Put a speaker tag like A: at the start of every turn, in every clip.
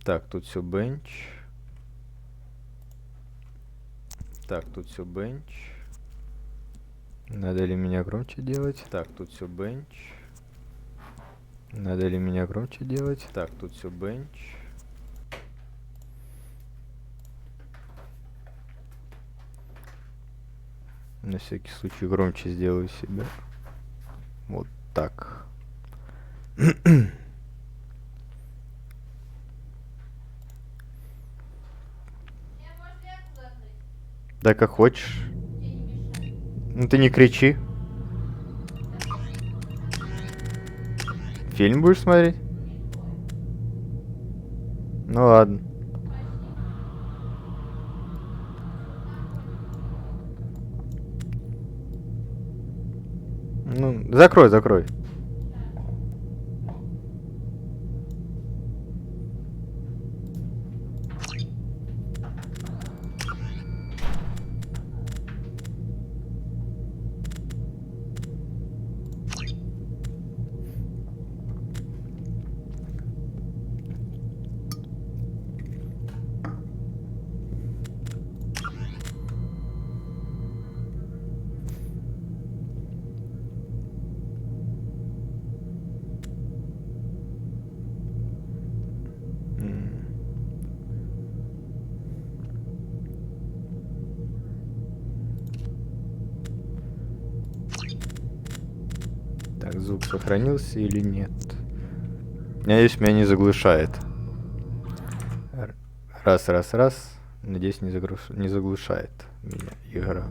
A: Так, тут все бенч. Так, тут все бенч. Надо ли меня громче делать? Так, тут все бенч. Надо ли меня громче делать? Так, тут все бенч. На всякий случай громче сделаю себя. Вот так. Да как хочешь. Ну ты не кричи. Фильм будешь смотреть? Ну ладно. Ну, закрой, закрой. Так, звук сохранился или нет? Надеюсь, меня не заглушает. Раз, раз, раз. Надеюсь, не заглушает меня игра.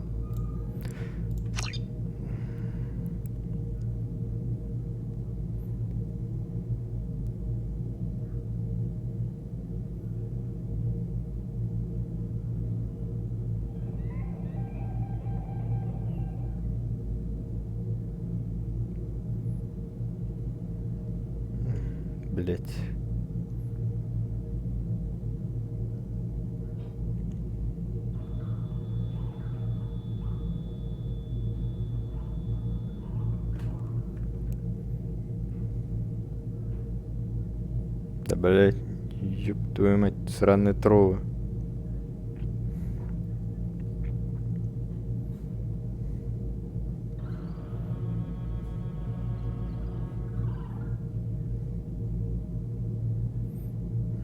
A: Блять. Да блять, ёб твою мать, сраные тровы.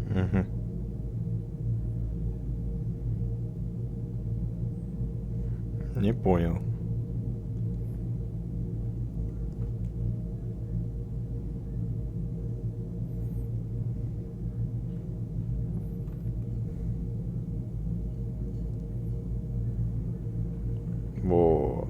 A: Угу. Не понял. Во.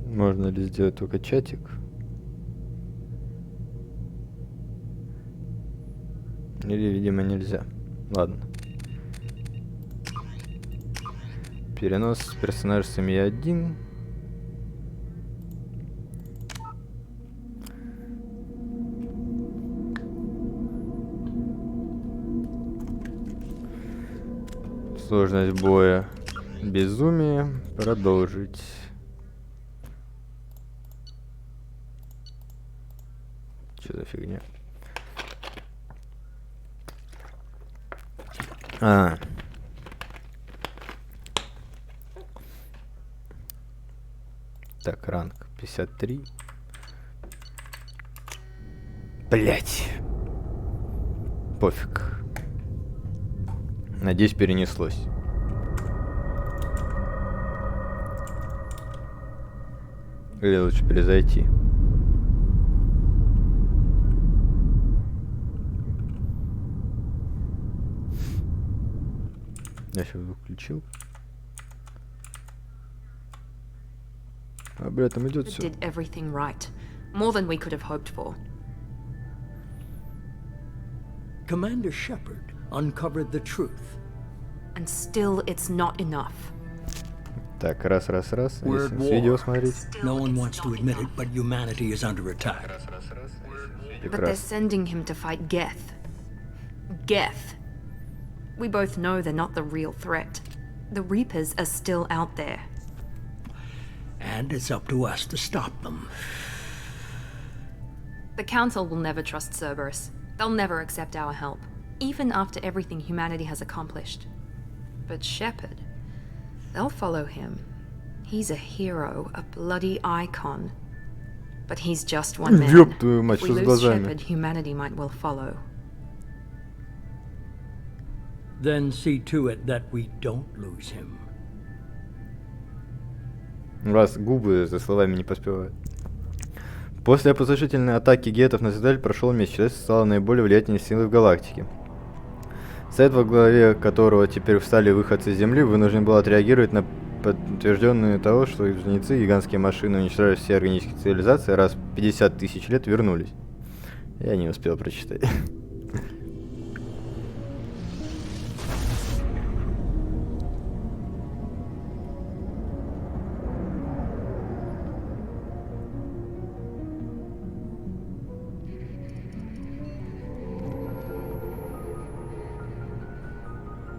A: Можно ли сделать только чатик? Или, видимо, нельзя. Ладно. Перенос персонажа семьи 1. Сложность боя. Безумие. Продолжить. Что за фигня? Так, ранг 53. Блять. Пофиг. Надеюсь, перенеслось. Или лучше перезайти. Я сейчас выключил. А, бля, там идет все.
B: Did everything right. More than we could have hoped for.
C: Commander Shepard, uncovered the truth.
B: And still it's not enough.
A: Так, раз.
C: We're
A: Если
C: at
A: с видео
C: war.
A: смотреть.
C: No one wants to admit it, but humanity is under attack.
B: But they're
A: Прекрасно.
B: sending him to fight Geth. Geth. We both know they're not the real threat. The Reapers are still out there.
C: And it's up to us to stop them.
B: The Council will never trust Cerberus. They'll never accept our help, even after everything humanity has accomplished. But Shepard, they'll follow him. He's a hero, a bloody icon. But he's just one man.
A: Ёб твою мать,
B: If we
A: что с
B: lose
A: глазами?
B: Shepard, humanity might well follow.
C: Then see to it that we don't lose him.
A: У вас губы за словами не поспевают. После опустошительной атаки гетов на Цитадель прошел месяц, человечество стало наиболее влиятельной силой в галактике. Совет, во главе которого теперь встали выходцы с Земли, вынужден был отреагировать на подтвержденные того, что жнецы, гигантские машины, уничтожали все органические цивилизации, раз в 50 тысяч лет вернулись. Я не успел прочитать.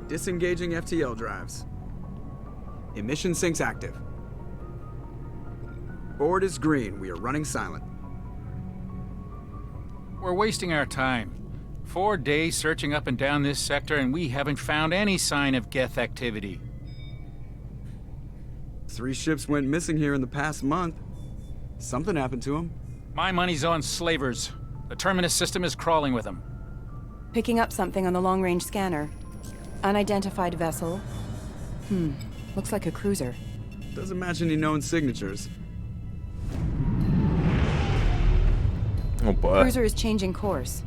D: Disengaging FTL drives. Emission sinks active. Board is green. We are running silent.
E: We're wasting our time. 4 days searching up and down this sector, and we haven't found any sign of Geth activity.
D: 3 ships went missing here in the past month. Something happened to them.
E: My money's on slavers. The Terminus system is crawling with them.
F: Picking up something on the long-range scanner. Unidentified vessel. Looks like a cruiser.
D: Doesn't match any known signatures.
A: Опа.
F: Cruiser is changing course.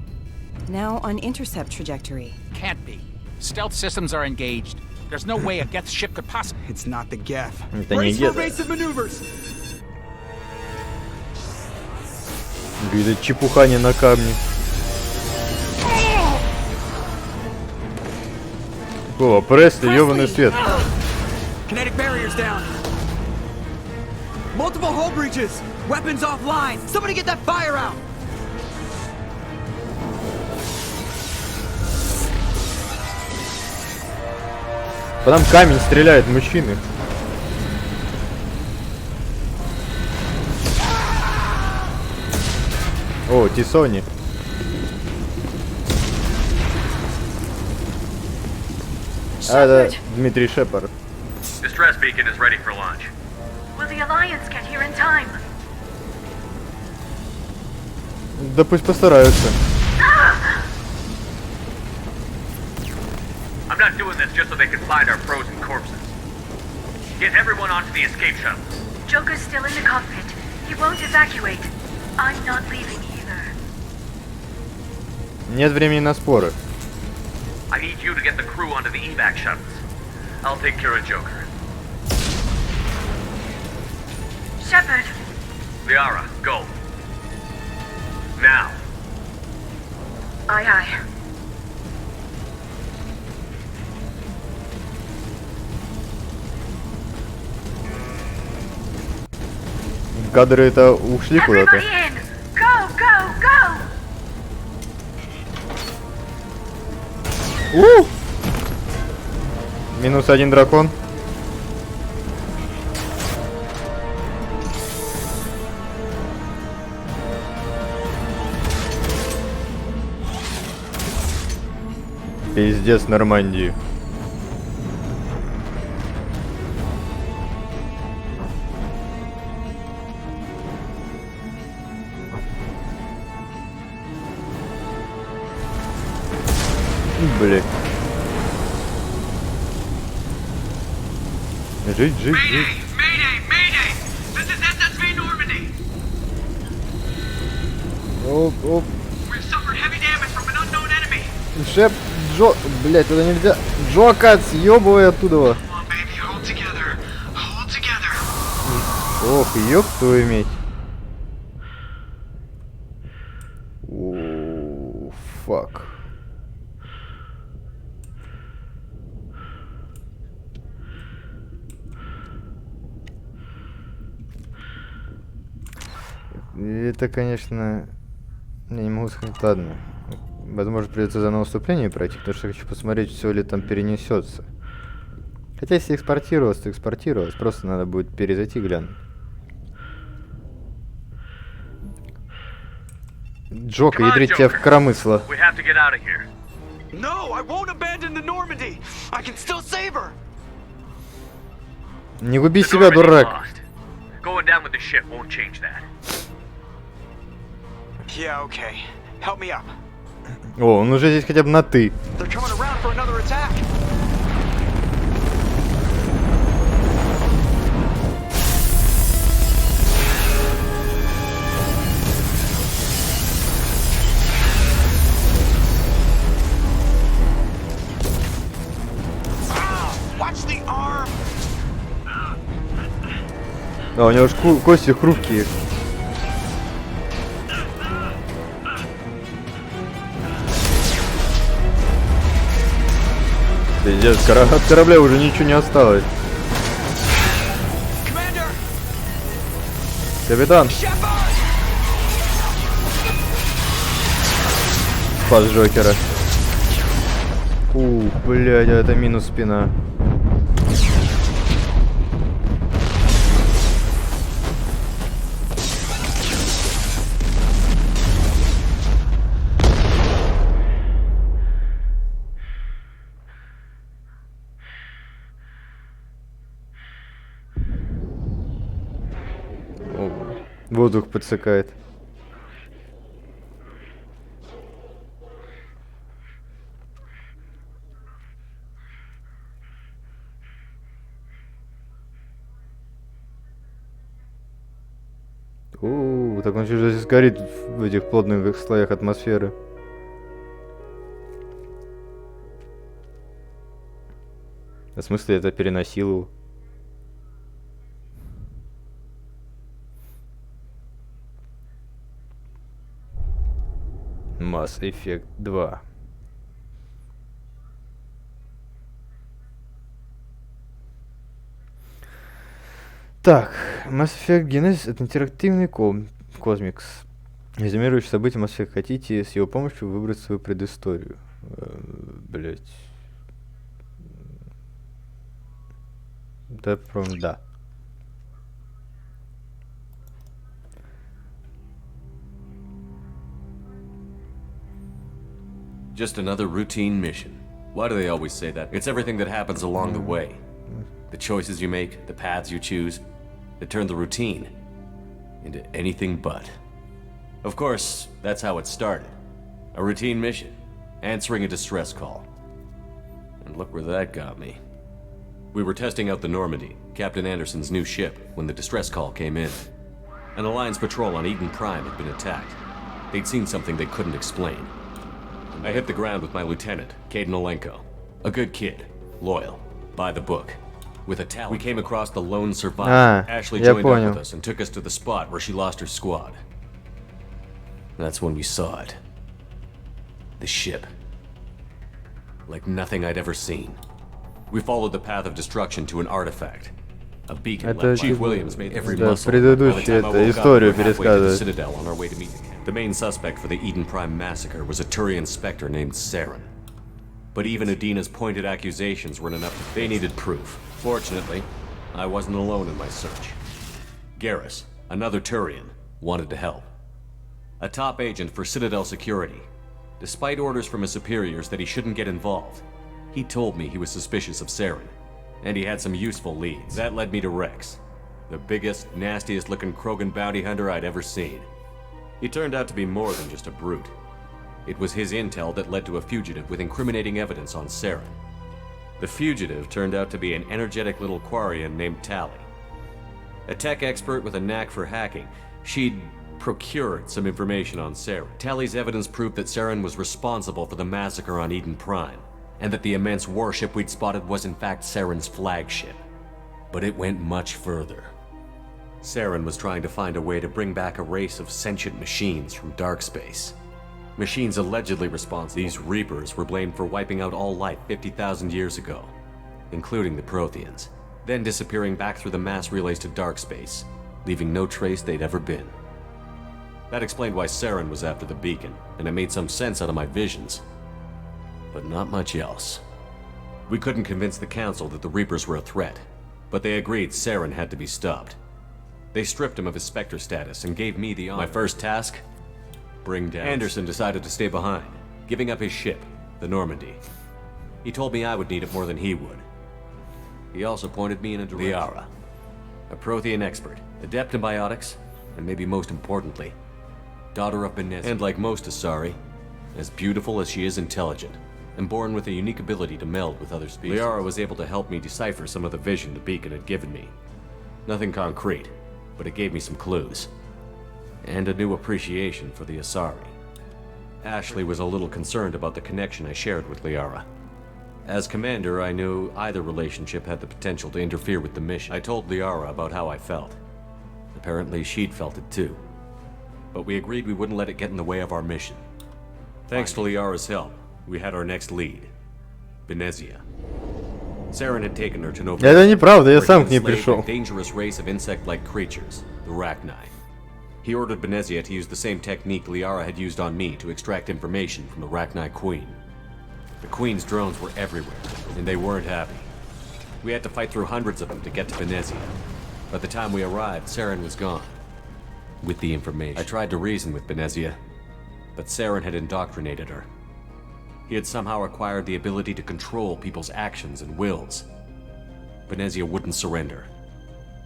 F: Now on intercept trajectory.
E: Can't be. Stealth systems are engaged. There's no way a Geth ship could possibly...
D: It's not the Geth.
A: Это не
D: Brace for
A: геты.
D: evasive maneuvers.
A: Видать, чепухание на камне. О, Пресли, ёбаный свет.
D: Kinetic barriers down. Multiple hull breaches. Weapons offline. Somebody get that fire out.
A: По нам камень стреляет, мужчины. О, Тисони. А, да, Дмитрий Шепард.
G: Distress beacon is ready for launch.
H: Will the Alliance get here in time?
A: Да пусть постараются.
G: I'm not doing this just so they can find our frozen corpses. Get everyone onto the escape shuttles.
H: Joker's still in the cockpit. He won't evacuate. I'm not leaving either.
A: Нет времени на споры.
G: I need you to get the crew onto the evac shuttles. I'll take care of Joker.
H: Shepard,
G: Liara, go. Now.
H: aye aye.
A: Кадры это ушли куда-то.
H: Everybody in! Go, go, go!
A: Минус 1 дракон. Пиздец, Нормандии. Блин. Жить, жить, жить.
G: Mayday! Mayday! This is SSV Normandy!
A: Оп, оп.
G: We've suffered heavy damage from an unknown enemy!
A: Шеп, Джо... Блять, туда нельзя. Джока, съебывай оттуда.
G: Come on, baby, hold together. Hold together.
A: Ох, ёб твою иметь. О, фак. Это, конечно... Я не могу сказать, ладно. Возможно, придется заново вступление пройти, потому что хочу посмотреть, все ли там перенесется. Хотя, если экспортировалось, то экспортировалось. Просто надо будет перезайти глянуть. Джока, ядрить тебя в коромысло.
G: We have to get out of here.
D: No, I won't abandon the Normandy. I can still save her.
A: Не губи
G: The
A: себя,
G: Normandy's
A: дурак.
G: lost. Going down with the ship won't change that.
D: Yeah, okay. Help me up.
A: О, он уже здесь хотя бы на «ты».
D: They're coming around for another attack. Watch the arm.
A: А, у него ж кости хрупкие. Пиздец, от корабля уже ничего не осталось.
D: Commander,
A: Капитан,
D: Shepard.
A: спас Джокера. Блядь, это минус спина. Воздух подсыкает. Так он же здесь горит в этих плотных слоях атмосферы. В смысле, это переносило? Mass Effect 2. Так, Mass Effect Genesis — это интерактивный космикс, резюмирующий события Mass Effect. Хотите с его помощью выбрать свою предысторию? Блять. Да.
I: Just another routine mission. Why do they always say that? It's everything that happens along the way. The choices you make, the paths you choose, that turn the routine into anything but. Of course, that's how it started. A routine mission, answering a distress call. And look where that got me. We were testing out the Normandy, Captain Anderson's new ship, when the distress call came in. An Alliance patrol on Eden Prime had been attacked. They'd seen something they couldn't explain. I hit the ground with my lieutenant, Caden Olenko. A good kid, loyal, by the book. With a talent, we came across the lone survivor. Ashley joined up with us and took us to the spot where she lost her squad. That's when we saw it. The ship. Like nothing I'd ever seen. We followed the path of destruction to an artifact. A beacon left. Chief Williams made every muscle.
A: Предыдущая историю пересказывает.
I: Citadel on our way to meet the camp. The main suspect for the Eden Prime massacre was a Turian Spectre named Saren. But even Udina's pointed accusations weren't enough. They needed proof. Fortunately, I wasn't alone in my search. Garrus, another Turian, wanted to help. A top agent for Citadel Security. Despite orders from his superiors that he shouldn't get involved, he told me he was suspicious of Saren, and he had some useful leads. That led me to Rex, the biggest, nastiest looking Krogan bounty hunter I'd ever seen. He turned out to be more than just a brute. It was his intel that led to a fugitive with incriminating evidence on Saren. The fugitive turned out to be an energetic little Quarian named Tally. A tech expert with a knack for hacking, she'd procured some information on Saren. Tally's evidence proved that Saren was responsible for the massacre on Eden Prime, and that the immense warship we'd spotted was in fact Saren's flagship. But it went much further. Saren was trying to find a way to bring back a race of sentient machines from dark space. Machines allegedly responsible. These Reapers were blamed for wiping out all life 50,000 years ago, including the Protheans, then disappearing back through the mass relays to dark space, leaving no trace they'd ever been. That explained why Saren was after the beacon, and it made some sense out of my visions. But not much else. We couldn't convince the Council that the Reapers were a threat, but they agreed Saren had to be stopped. They stripped him of his Spectre status and gave me the honor. My first task? Bring down. Anderson decided to stay behind, giving up his ship, the Normandy. He told me I would need it more than he would. He also pointed me in a direction. Liara, a Prothean expert, adept in biotics, and maybe most importantly, daughter of Benezia. And like most Asari, as beautiful as she is intelligent, and born with a unique ability to meld with other species. Liara was able to help me decipher some of the vision the beacon had given me. Nothing concrete, but it gave me some clues. And a new appreciation for the Asari. Ashley was a little concerned about the connection I shared with Liara. As commander, I knew either relationship had the potential to interfere with the mission. I told Liara about how I felt. Apparently, she'd felt it too. But we agreed we wouldn't let it get in the way of our mission. Thanks to Liara's help, we had our next lead, Benezia. Saren had taken her to Nova.
A: Это неправда, я сам к ней пришел.
I: Dangerous race of insect-like creatures, the Rachni. He ordered Benezia to use the same technique Liara had used on me to extract information from the Rachni Queen. The Queen's drones were everywhere, and they weren't happy. We had to fight through hundreds of them to get to Benezia. By the time we arrived, Saren was gone. With the information. I tried to reason with Benezia, but Saren had indoctrinated her. He had somehow acquired the ability to control people's actions and wills. Benezia wouldn't surrender,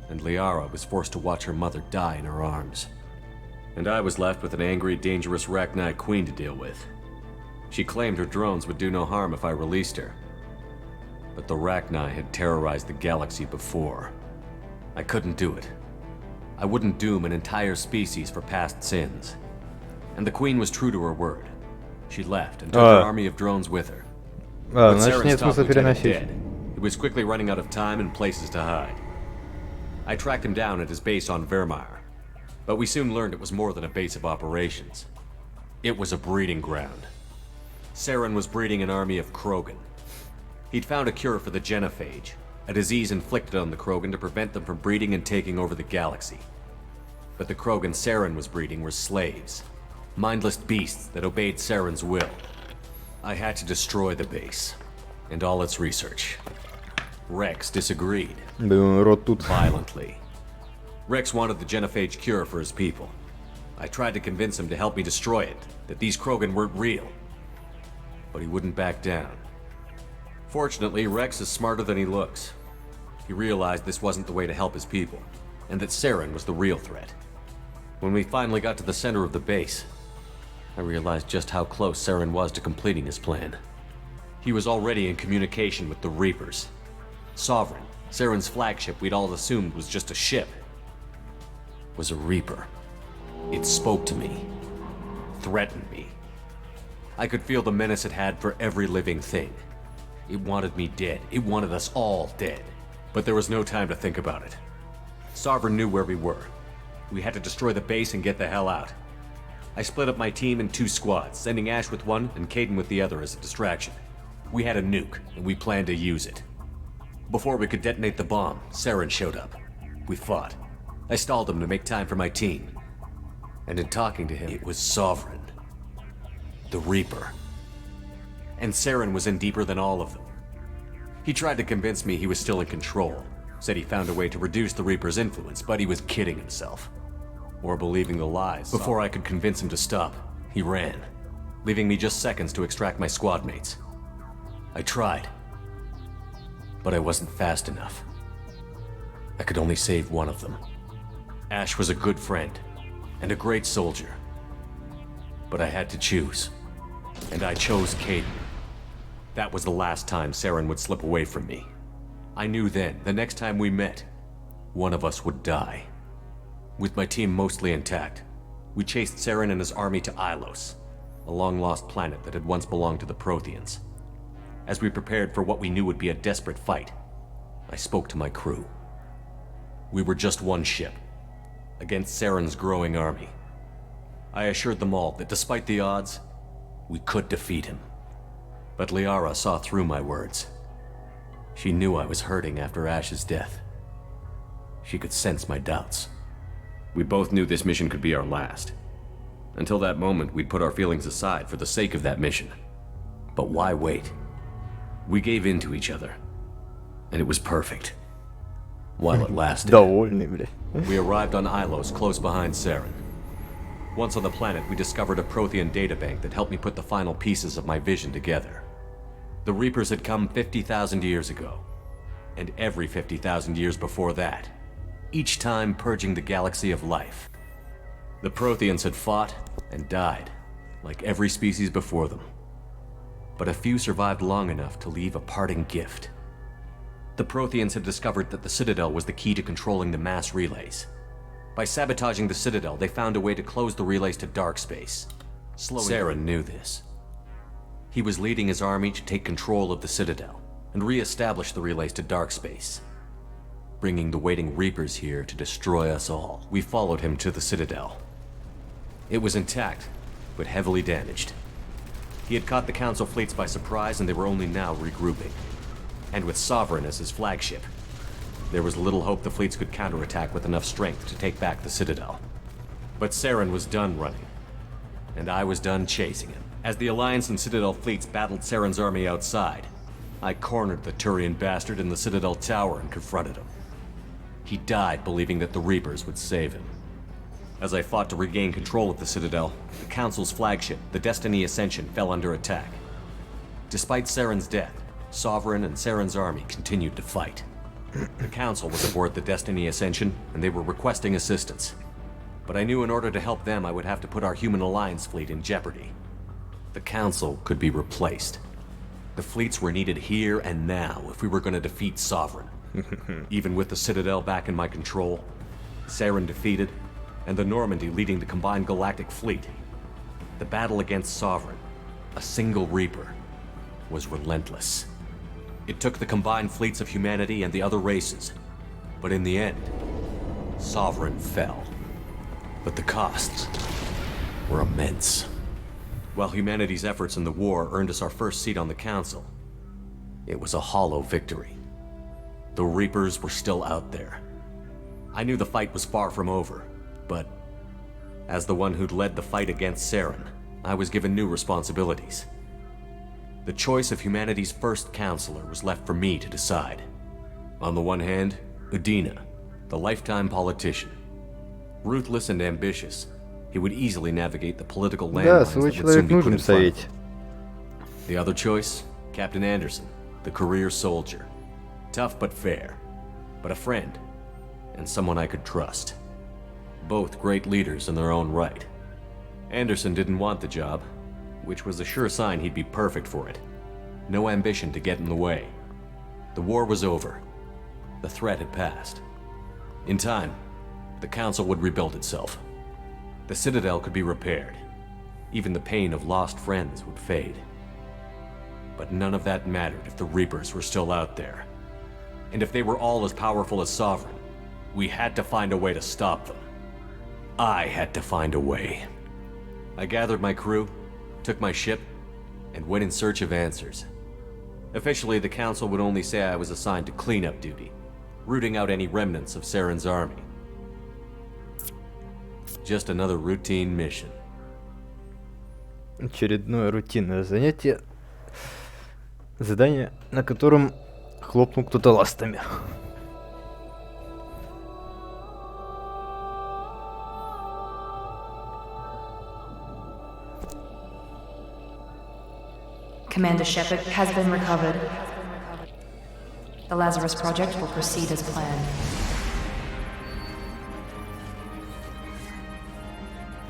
I: and Liara was forced to watch her mother die in her arms. And I was left with an angry, dangerous Rachni Queen to deal with. She claimed her drones would do no harm if I released her. But the Rachni had terrorized the galaxy before. I couldn't do it. I wouldn't doom an entire species for past sins. And the Queen was true to her word. She left and took her army of drones with her. But Saren's top lieutenant dead. He was quickly running out of time and places to hide. I tracked him down at his base on Vermeer, but we soon learned it was more than a base of operations. It was a breeding ground. Saren was breeding an army of Krogan. He'd found a cure for the genophage, a disease inflicted on the Krogan to prevent them from breeding and taking over the galaxy. But the Krogan Saren was breeding were slaves, mindless beasts that obeyed Saren's will. I had to destroy the base, and all its research. Rex disagreed. Violently. Rex wanted the genophage cure for his people. I tried to convince him to help me destroy it, that these Krogan weren't real. But he wouldn't back down. Fortunately, Rex is smarter than he looks. He realized this wasn't the way to help his people, and that Saren was the real threat. When we finally got to the center of the base, I realized just how close Saren was to completing his plan. He was already in communication with the Reapers. Sovereign, Saren's flagship we'd all assumed was just a ship, was a Reaper. It spoke to me, threatened me. I could feel the menace it had for every living thing. It wanted me dead. It wanted us all dead. But there was no time to think about it. Sovereign knew where we were. We had to destroy the base and get the hell out. I split up my team in 2 squads, sending Ash with one and Caden with the other as a distraction. We had a nuke, and we planned to use it. Before we could detonate the bomb, Saren showed up. We fought. I stalled him to make time for my team. And in talking to him, it was Sovereign. The Reaper. And Saren was in deeper than all of them. He tried to convince me he was still in control. Said he found a way to reduce the Reaper's influence, but he was kidding himself. Or believing the lies. Before I could convince him to stop, he ran, leaving me just seconds to extract my squad mates. I tried, but I wasn't fast enough. I could only save one of them. Ash was a good friend, and a great soldier. But I had to choose, and I chose Caden. That was the last time Saren would slip away from me. I knew then, the next time we met, one of us would die. With my team mostly intact, we chased Saren and his army to Ilos, a long-lost planet that had once belonged to the Protheans. As we prepared for what we knew would be a desperate fight, I spoke to my crew. We were just one ship, against Saren's growing army. I assured them all that despite the odds, we could defeat him. But Liara saw through my words. She knew I was hurting after Ash's death. She could sense my doubts. We both knew this mission could be our last. Until that moment, we'd put our feelings aside for the sake of that mission. But why wait? We gave in to each other. And it was perfect. While it lasted.
A: Довольный, блядь.
I: We arrived on Ilos, close behind Saren. Once on the planet, we discovered a Prothean databank that helped me put the final pieces of my vision together. The Reapers had come 50,000 years ago, and every 50,000 years before that, each time purging the galaxy of life. The Protheans had fought and died, like every species before them. But a few survived long enough to leave a parting gift. The Protheans had discovered that the Citadel was the key to controlling the mass relays. By sabotaging the Citadel, they found a way to close the relays to dark space. Saren knew this. He was leading his army to take control of the Citadel and re-establish the relays to dark space, bringing the waiting Reapers here to destroy us all. We followed him to the Citadel. It was intact, but heavily damaged. He had caught the Council fleets by surprise, and they were only now regrouping. And with Sovereign as his flagship, there was little hope the fleets could counterattack with enough strength to take back the Citadel. But Saren was done running, and I was done chasing him. As the Alliance and Citadel fleets battled Saren's army outside, I cornered the Turian bastard in the Citadel tower and confronted him. He died believing that the Reapers would save him. As I fought to regain control of the Citadel, the Council's flagship, the Destiny Ascension, fell under attack. Despite Saren's death, Sovereign and Saren's army continued to fight. The Council was aboard the Destiny Ascension, and they were requesting assistance. But I knew in order to help them, I would have to put our human Alliance fleet in jeopardy. The Council could be replaced. The fleets were needed here and now if we were going to defeat Sovereign. Even with the Citadel back in my control, Saren defeated, and the Normandy leading the combined galactic fleet, the battle against Sovereign, a single Reaper, was relentless. It took the combined fleets of humanity and the other races, but in the end, Sovereign fell. But the costs were immense. While humanity's efforts in the war earned us our first seat on the Council, it was a hollow victory. The Reapers were still out there. I knew the fight was far from over, but as the one who'd led the fight against Saren, I was given new responsibilities. The choice of humanity's first counselor was left for me to decide. On the one hand, Udina, the lifetime politician. Ruthless and ambitious, he would easily navigate the political landmines that would soon be put in front of him. The other choice, Captain Anderson, the career soldier. Tough but fair, but a friend, and someone I could trust. Both great leaders in their own right. Anderson didn't want the job, which was a sure sign he'd be perfect for it. No ambition to get in the way. The war was over. The threat had passed. In time, the Council would rebuild itself. The Citadel could be repaired. Even the pain of lost friends would fade. But none of that mattered if the Reapers were still out there. And if they were all as powerful as Sovereign, we had to find a way to stop them. I had to find a way. I gathered my crew, took my ship, and went in search of answers. Officially, the Council would only say I was assigned to cleanup duty, rooting out any remnants of Saren's army. Just another routine mission.
A: Очередное рутинное занятие. Задание, на котором хлопнул кто-то ластами.
B: Commander Shepard has been recovered. The Lazarus Project will proceed as planned.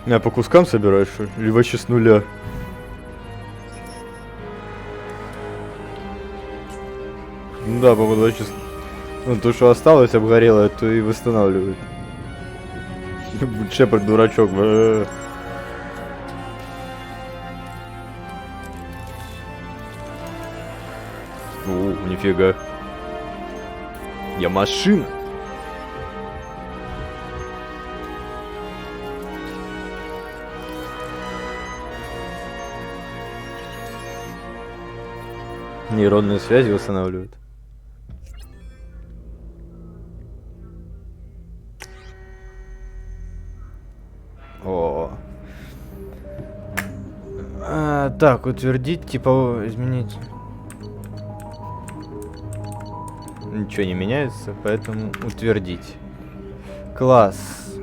A: А по кускам собираешь, что ли? Или вообще с нуля? Ну да, походу вообще... Ну, то, что осталось, обгорело, то и восстанавливают. Шепард дурачок. О, нифига. Я машина. Нейронные связи восстанавливают. О, Так, утвердить, типа, изменить. Ничего не меняется, поэтому утвердить. Класс.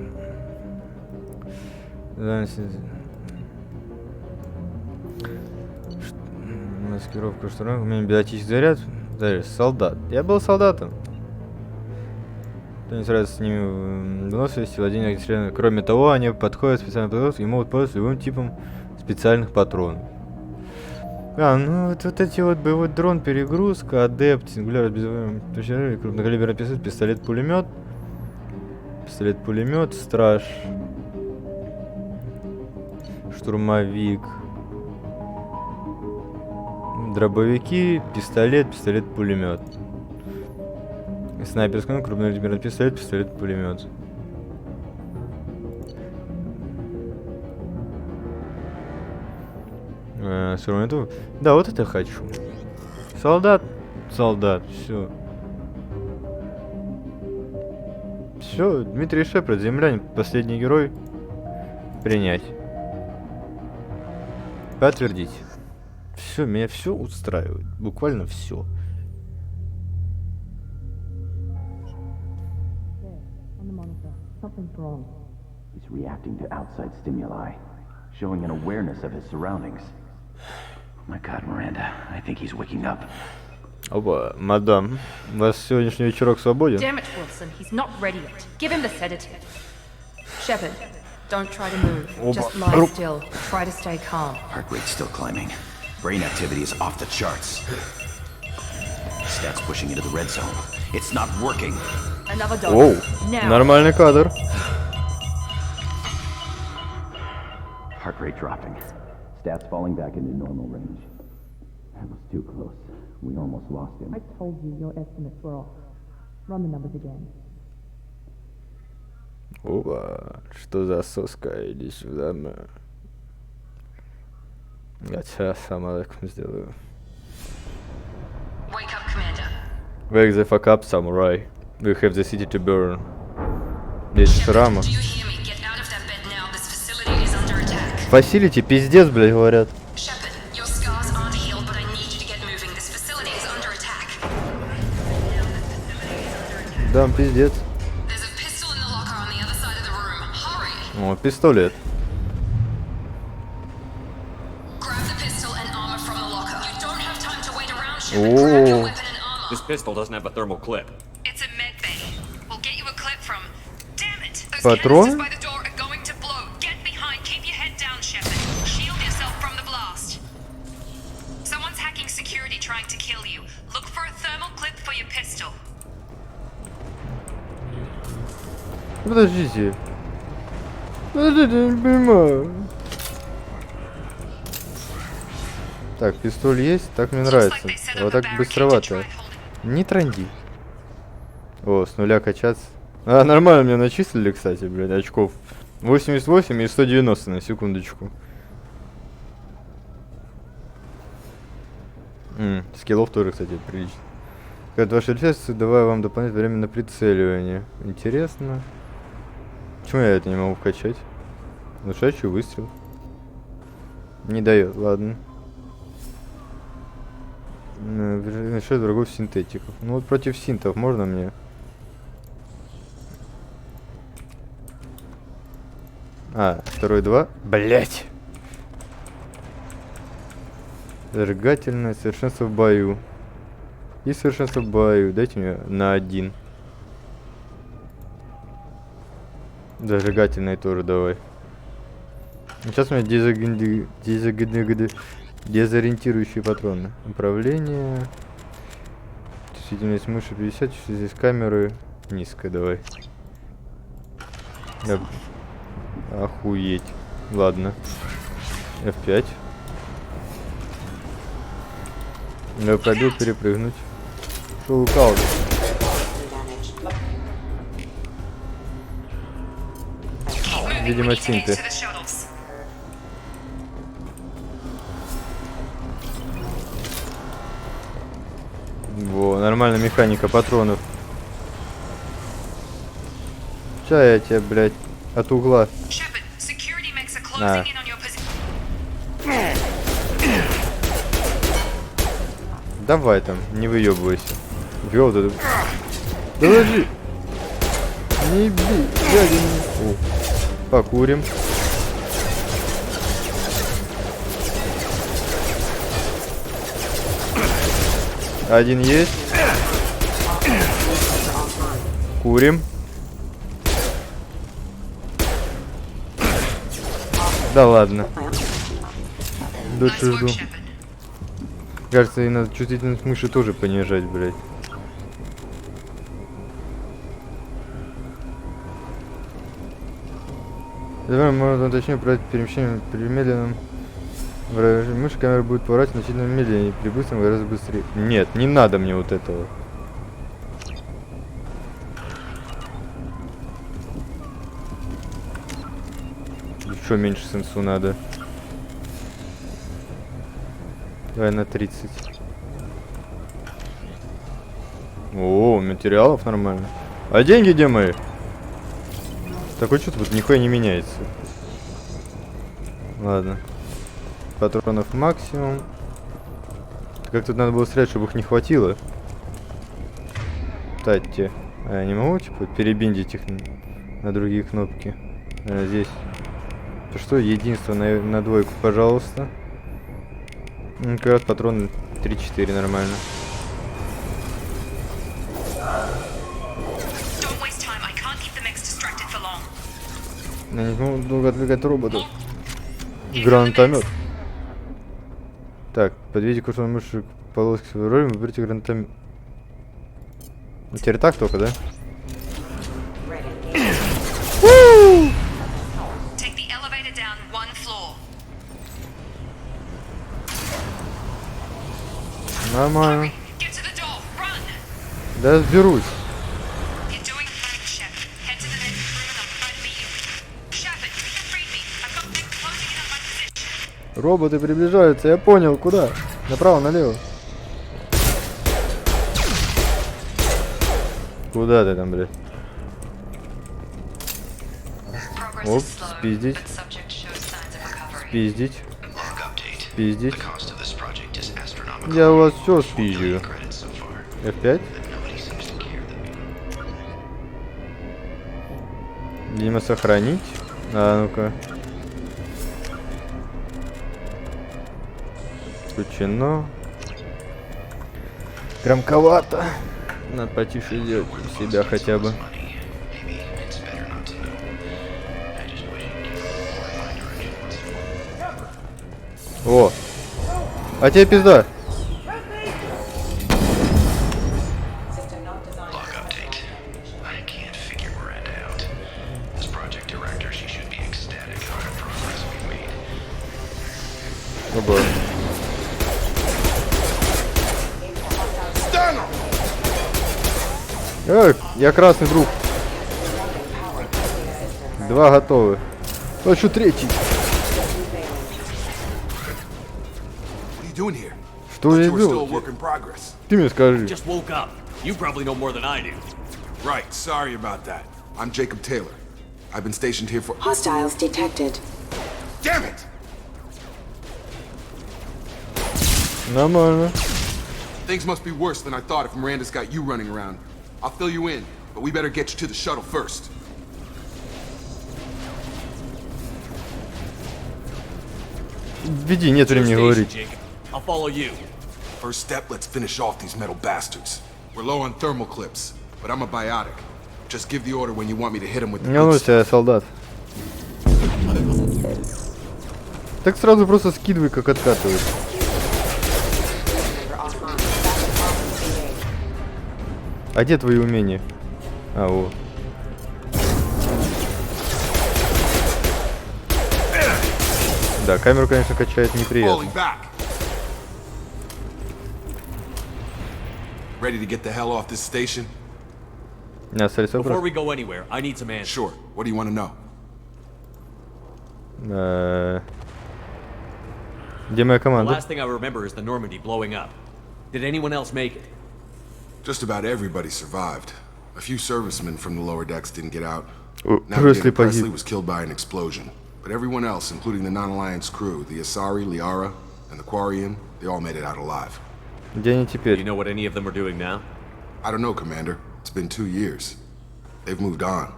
A: Маскировка штурмов. У меня биотический заряд. Солдат. Я был солдатом. Кто не сразу с ними выносливости, владение огнестрельным. Кроме того, они подходят к специальным подготовкам и могут пользоваться любым типом специальных патронов. Ну вот эти вот боевой дрон, перегрузка, адепт, сингуляр, крупнокалиберный пистолет, пистолет-пулемет. Пистолет-пулемет, страж. Штурмовик. Дробовики, пистолет, пистолет-пулемет. Снайперский, крупнокалиберный пистолет, пистолет-пулемет. Да, вот это хочу. Солдат, солдат, все. Все, Дмитрий Шепард, землянин, последний герой. Принять. Подтвердить. Все, меня все устраивает. Буквально все.
J: He's reacting to outside stimuli, showing an awareness of his surroundings. Oh my God, Miranda, I think he's waking up.
A: Опа, мадам, у вас сегодняшний вечерок свободен?
B: Damn it, Wilson, he's not ready yet. Give him the sedative. Shepard, don't try to move. Just lie still. Try to stay calm.
J: Heart rate's still climbing. Brain activity is off the charts. Stats pushing into the red zone. It's not working.
B: Another dose.
A: Оу,
B: Now.
A: нормальный кадр.
J: Heart rate dropping. Stats falling back into normal range. That was too close. We almost lost him.
K: I told you your estimates were off. Run the numbers again.
A: Опа, что за соска, иди сюда. Я тебя сама так сделаю.
B: Wake up, Commander.
A: Wake the fuck up, samurai. We have the city to burn. 10 шрамов. Facility, пиздец, блядь, говорят. Да, пиздец. О, пистолет. О.
I: This pistol doesn't have a thermal clip.
H: It's a med bay. We'll get you a clip from. Damn it! Those
A: Патрон?
H: canisters by the door are going to blow. Get behind. Keep your head down, Shepard. Shield yourself from the blast. Someone's hacking security trying to kill you. Look for a thermal clip for your pistol.
A: Подождите. Подождите, я не понимаю. Так, пистоль есть, так мне нравится. Вот так быстровато. Не тренди. О, с нуля качаться. А, нормально меня начислили, кстати, блядь, очков. 88 и 190 на секундочку. Скиллов тоже, кстати, прилично. Когда ваши рефлексы, давай вам дополнительное время на прицеливание. Интересно. Почему я это не могу вкачать? Внушающий выстрел. Не дает, ладно. Решать врагов синтетиков. Ну вот против синтов можно мне? А, второй 2. Блять! Зажигательное совершенство в бою. И совершенство в бою. Дайте мне на 1. Зажигательное тоже давай. Сейчас у меня дезориентирующие патроны. Управление. Чувствительность мыши 50. Здесь камеры низкая, давай. Да. Охуеть. Ладно. F5. Я пробил перепрыгнуть. Шоу каут. Видимо, синты. Во, нормальная механика патронов. Ща я тебя, блядь, от угла. А. Давай там, не выебывайся. Бей вот это. Подожди. Не бей. Дядя, не... О. Покурим. Один есть. Курим. Да ладно. Дальше жду. Кажется, и надо чувствительность мыши тоже понижать, блядь. Давай можно точнее проверить перемещение при медленном выражении мыши. Камера будет поворачивать значительно медленнее, при быстром гораздо быстрее. Нет, не надо мне вот этого. Еще меньше сенсу надо. Давай на 30. О, материалов нормально. А деньги где мои? Такое чувство, вот нихуя не меняется. Ладно. Патронов максимум. Как тут надо было стрелять, чтобы их не хватило. Кстати, а я не могу, типа, перебиндить их на другие кнопки. Здесь. То что, единство на двойку, пожалуйста. Ну, как раз патроны 3-4 нормально. Я не могу долго отвлекать роботов. Гранатомет. Так, подведите курсор мыши к полоске своей роли, выберите гранатомет. Ну, теперь так только, да? Нормально. Да, сберусь. Роботы приближаются, я понял, куда? Направо, налево. Куда ты там, блядь? Оп, спиздить. Спиздить. Спиздить. Я у вас все спизжу. F5. Видимо, сохранить. А, ну-ка. Включено. Громковато. Надо потише сделать себя хотя бы. О! А тебе пизда! Оба. Я красный друг. Два готовы. Хочу третий. Что я делаю? Ты мне скажи.
L: You probably know more than I do.
M: Right, sorry about that. I'm Jacob Taylor. I've been stationed here for...
N: Hostiles detected.
M: Damn it!
A: Нормально.
M: Things must be worse than I thought if Miranda's got you running around. I'll fill you in, but we better get you to the shuttle first.
A: Веди, нет времени говорить.
L: I'll follow you.
M: First step, let's finish off these metal bastards. We're low on thermal clips, but I'm a biotic. Just give the order when you want me to hit them with the
A: Не волнуйся, солдат. Так сразу просто скидывай, как откатывает. А где твои умения? А, вот. Да, камеру, конечно, качает неприятно.
M: Ready to get the hell off this station?
L: Before we go anywhere, I need some answers.
M: Sure. What do you want to know?
A: Где моя
L: The
A: команда?
L: last thing I remember is the Normandy blowing up. Did anyone else make it?
M: Just about everybody survived. A few servicemen from the lower decks didn't get out.
A: Presley
M: Presley was killed by an explosion. But everyone else, including the non-Alliance crew, the Asari, Liara, and the Quarian, they all made it out alive.
A: Где они
I: Do you
A: теперь?
I: know what any of them are doing now?
M: I don't know, Commander. It's been 2 years. They've moved on.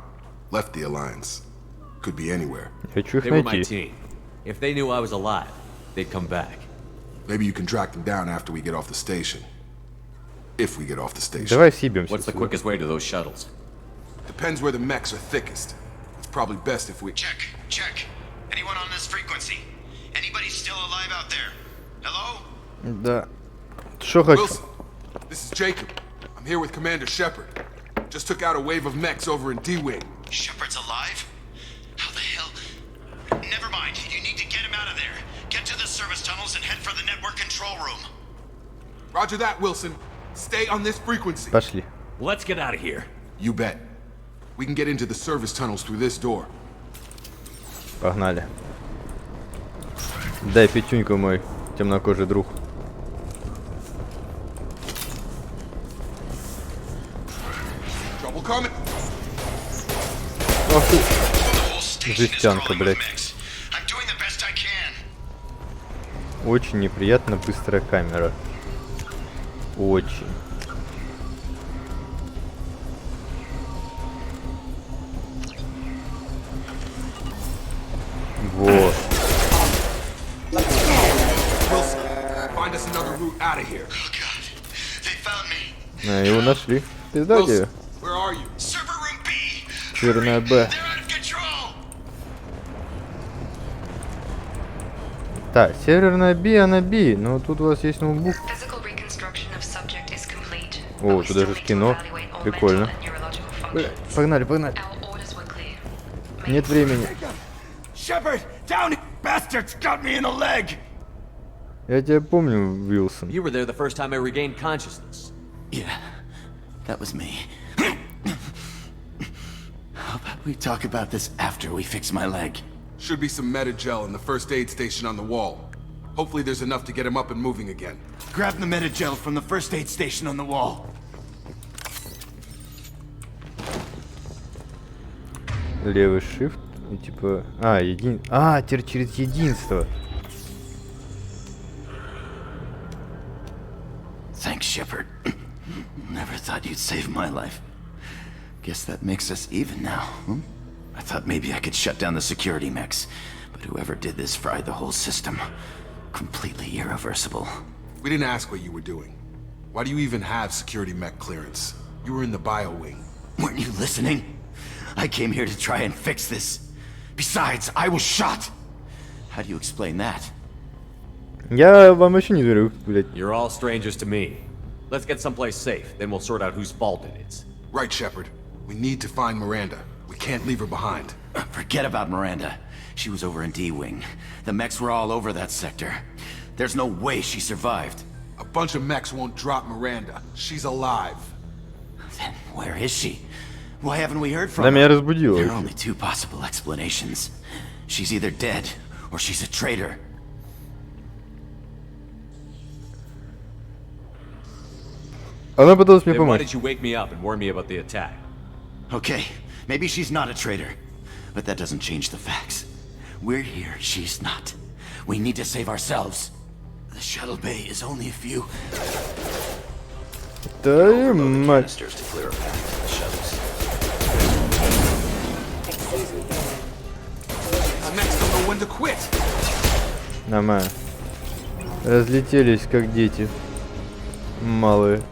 M: Left the Alliance. Could be anywhere.
A: Хочу их
I: They were my
A: найти.
I: team. If they knew I was alive, they'd come back.
M: Maybe you can track them down after we get off the station. If we get off the station.
A: Давай съебемся.
I: What's the
A: отсюда.
I: quickest way to those shuttles?
M: Depends where the mechs are thickest. It's probably best if we...
N: Check. Anyone on this frequency? Anybody still alive out there? Hello?
A: Да. Что хочу?
M: Wilson, this is Jacob. I'm here with Commander Shepard. Just took out a wave of mechs over in D-Wing.
N: Shepard's alive? How the hell? Never mind. You need to get him out of there. Get to the service tunnels and head for the network control room.
M: Roger that, Wilson. Stay on this frequency.
A: Пошли.
I: Let's get out of here.
M: You bet. We can get into the service tunnels through this door.
A: Погнали. Дай пятюньку, мой темнокожий друг.
M: Trouble coming.
A: Ох ты. Жестянка, блядь.
N: I'm doing the best I can.
A: Очень неприятно быстрая камера. Очень. Вот.
M: Wilson, find us another route out of here.
N: Oh god. They found me.
A: А, его нашли. Пиздать ее.
M: Where are you?
N: Server room B.
A: Черная Б.
N: They're out of control.
A: Так, северная Би, она Би. Но тут у вас есть ноутбук.
H: Physical reconstruction of subject is complete.
A: О, тут даже скино. Прикольно. Бля, погнали.
H: Our orders were clear.
A: Нет времени.
N: Shepard, down! Bastards got me in the leg!
A: Я тебя помню, Уилсон.
L: You were there the first time I regained consciousness.
N: Yeah, that was me. How about we talk about this after we fix my leg?
M: Should be some meta-gel in the first aid station on the wall. Hopefully there's enough to get him up and moving again.
N: Grab the meta-gel from the first aid station on the wall.
A: Левый shift. И типа... теперь через единство.
N: Thanks, Shepard. Never thought you'd save my life. Guess that makes us even now, hmm? I thought maybe I could shut down the security mechs, but whoever did this fried the whole system. Completely irreversible.
M: We didn't ask what you were doing. Why do you even have security mech clearance? You were in the bio wing.
N: Weren't you listening? I came here to try and fix this. Besides, I was shot. How do you explain that?
A: Я вам вообще не верю, блядь.
I: You're all strangers to me. Let's get someplace safe, then we'll sort out whose fault it is.
M: Right, Shepard. We need to find Miranda. We can't leave her behind.
N: Forget about Miranda. She was over in D-Wing. The mechs were all over that sector. There's no way she survived.
M: A bunch of mechs won't drop Miranda. She's alive.
N: Then where is she? Why haven't we heard from
A: Она меня
N: her?
A: разбудила.
N: There are only two possible explanations. She's either dead, or she's a traitor.
A: Она пыталась мне
I: Then why
A: помочь.
I: did you wake me up and warn me about the attack?
N: Okay, maybe she's not a traitor. But that doesn't change the facts. We're here, she's not. We need to save ourselves. The shuttle bay is only a few...
A: Да, мать.
N: canisters to clear a path to the shuttles.
M: The mechs don't know when to quit.
A: Нормально. Разлетелись, как дети. Малые.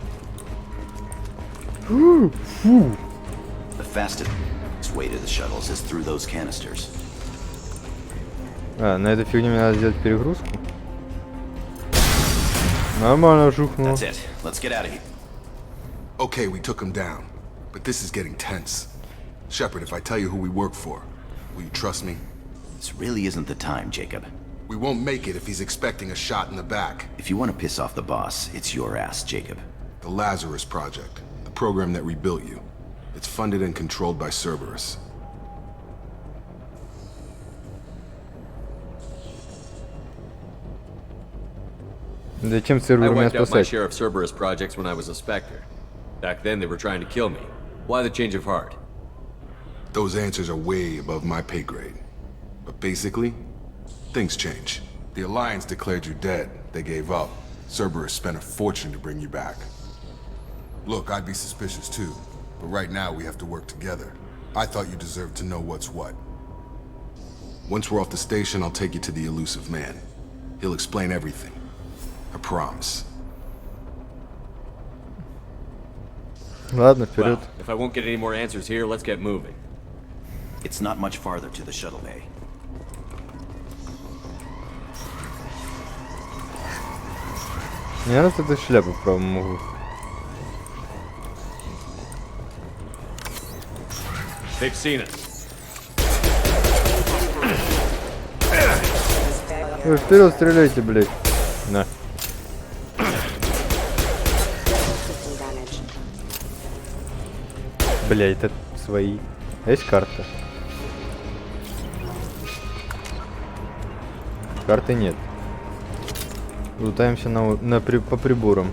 A: Фу.
N: The fastest way to the shuttles is through those canisters.
A: На этой фигне мне надо сделать перегрузку. Нормально жухнуло.
N: That's it. Let's get out of here.
M: Okay, we took him down. But this is getting tense. Shepard, if I tell you who we work for, will you trust me?
N: This really isn't the time, Jacob.
M: We won't make it if he's expecting a shot in the back.
N: If you want to piss off the boss, it's your ass, Jacob.
M: The Lazarus Project, the program that rebuilt you. It's funded and controlled by Cerberus.
A: Зачем
I: I
A: Цербер меня
I: wiped out my
A: спасать?
I: share of Cerberus projects when I was a Spectre. Back then they were trying to kill me. Why the change of heart?
M: Those answers are way above my pay grade. But basically, things change. The Alliance declared you dead. They gave up. Cerberus spent a fortune to bring you back. Look, I'd be suspicious too, but right now we have to work together. I thought you deserved to know what's what. Once we're off the station, I'll take you to the elusive man. He'll explain everything. I promise.
A: Ладно, вперед.
L: Well, if I won't get any more answers here, let's get moving.
N: It's not much farther to the shuttle bay.
A: Мне нравится эта шляпа в правом углу.
L: They've seen us.
A: Вы вперед стреляйте, блядь. На. Блядь, это свои. А есть карта? Карты нет. Лутаемся по приборам.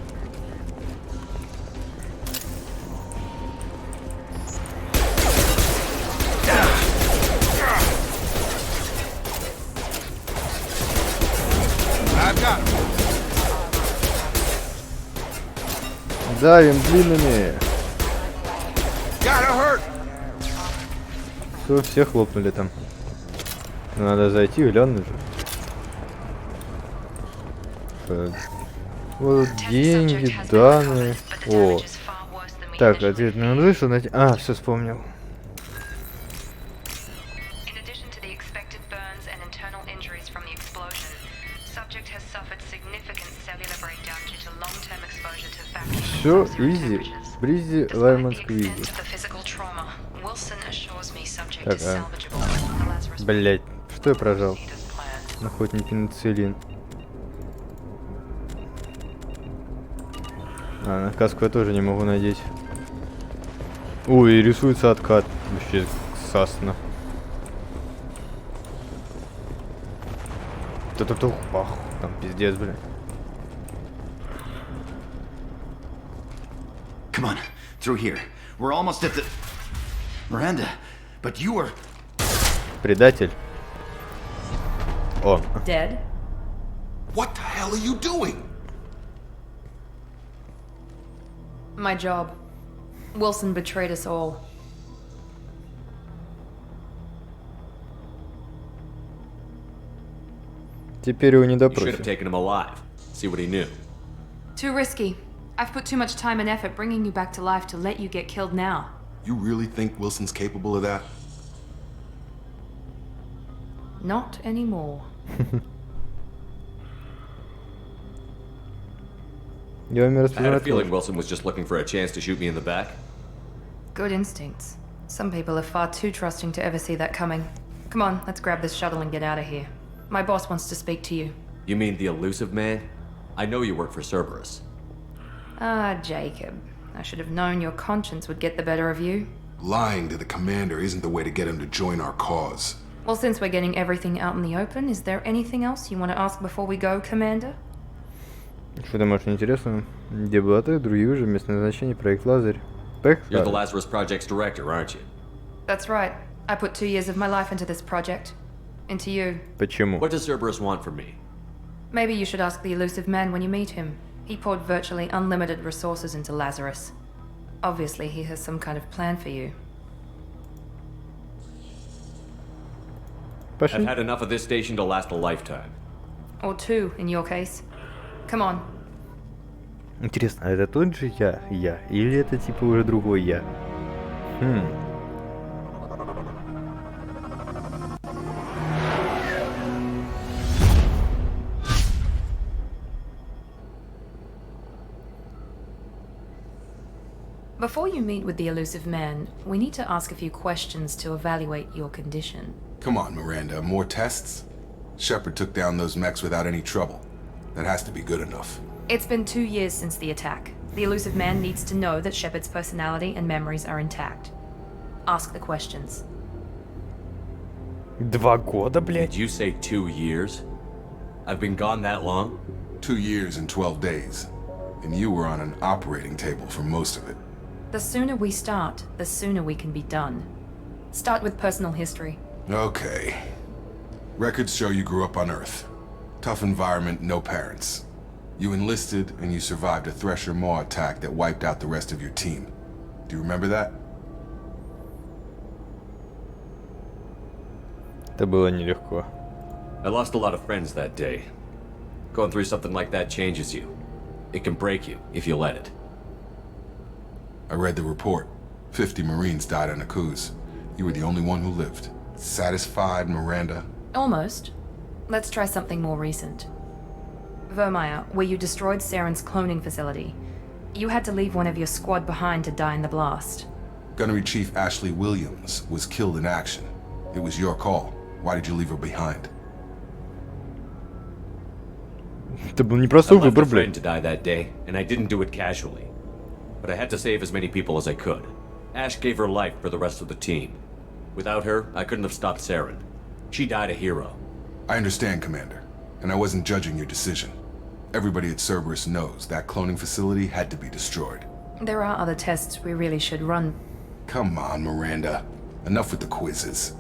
A: Давим длинными. Все хлопнули там. Надо зайти и глянуть же. Так. Вот деньги, данные. О. Так, ответ на вышел найти. А, все вспомнил. Все, изи. Бризи, лайман сквизи. Так, блять, что я прожал? Охотник пенициллин. На каску я тоже не могу надеть. Ой, рисуется откат. Вообще сасно. Там пиздец, блин.
N: Come on, through here. We're almost at the... Miranda, but you were...
A: Предатель. О.
F: Dead?
M: What the hell are you doing?
B: My job. Wilson betrayed us all.
A: Теперь его не
L: You should have
A: допросят.
L: taken him alive. See what he knew.
B: Too risky. I've put too much time and effort bringing you back to life to let you get killed now.
M: You really think Wilson's capable of that?
B: Not anymore.
L: I had a feeling Wilson was just looking for a chance to shoot me in the back.
B: Good instincts. Some people are far too trusting to ever see that coming. Come on, let's grab this shuttle and get out of here. My boss wants to speak to you.
L: You mean the elusive man? I know you work for Cerberus.
B: Ah, Jacob. I should have known your conscience would get the better of you.
M: Lying to the commander isn't the way to get him to join our cause.
B: Well, since we're getting everything out in the open, is there anything else you want to ask before we go, Commander?
A: Что-то может интересно. Где была ты? Другие уже место назначения, проект Лазарь.
L: You're the Lazarus Project's director, aren't you?
B: That's right. I put 2 years of my life into this project. Into you.
A: Почему?
L: What does Cerberus want from me?
B: Maybe you should ask the elusive man when you meet him. He poured virtually unlimited resources into Lazarus. Obviously, he has some kind of plan for you.
L: I've had enough of this station to last a lifetime.
B: Or 2, in your case. Come on.
A: Интересно, а это тот же я? Или это типа уже другой я?
B: Before you meet with the elusive man, we need to ask a few questions to evaluate your condition.
M: Come on, Miranda, more tests? Shepard took down those mechs without any trouble. That has to be good enough.
B: It's been 2 years since the attack. The elusive man needs to know that Shepard's personality and memories are intact. Ask the questions.
A: 2 года, блядь?
L: Did you say 2 years? I've been gone that long?
M: 2 years and 12 days. And you were on an operating table for most of it.
B: The sooner we start, the sooner we can be done. Start with personal history.
M: Okay. Records show you grew up on Earth. Tough environment, no parents. You enlisted and you survived a Thresher Maw attack that wiped out the rest of your team. Do you remember that?
A: Это было нелегко.
L: I lost a lot of friends that day. Going through something like that changes you. It can break you if you let it.
M: I read the report. 50 Marines died on a cruise. You were the only one who lived. Satisfied, Miranda?
B: Almost. Let's try something more recent. Vermeer, where you destroyed Saren's cloning facility. You had to leave one of your squad behind to die in the blast.
M: Gunnery Chief Ashley Williams was killed in action. It was your call. Why did you leave her behind?
A: Это был непростой
L: I left
A: выбор,
L: a friend
A: блядь.
L: to die that day, and I didn't do it casually. But I had to save as many people as I could. Ash gave her life for the rest of the team. Without her, I couldn't have stopped Saren. She died a hero.
M: I understand, Commander, and I wasn't judging your decision. Everybody at Cerberus knows that cloning facility had to be destroyed.
B: There are other tests we really should run.
M: Come on, Miranda. Enough with the quizzes.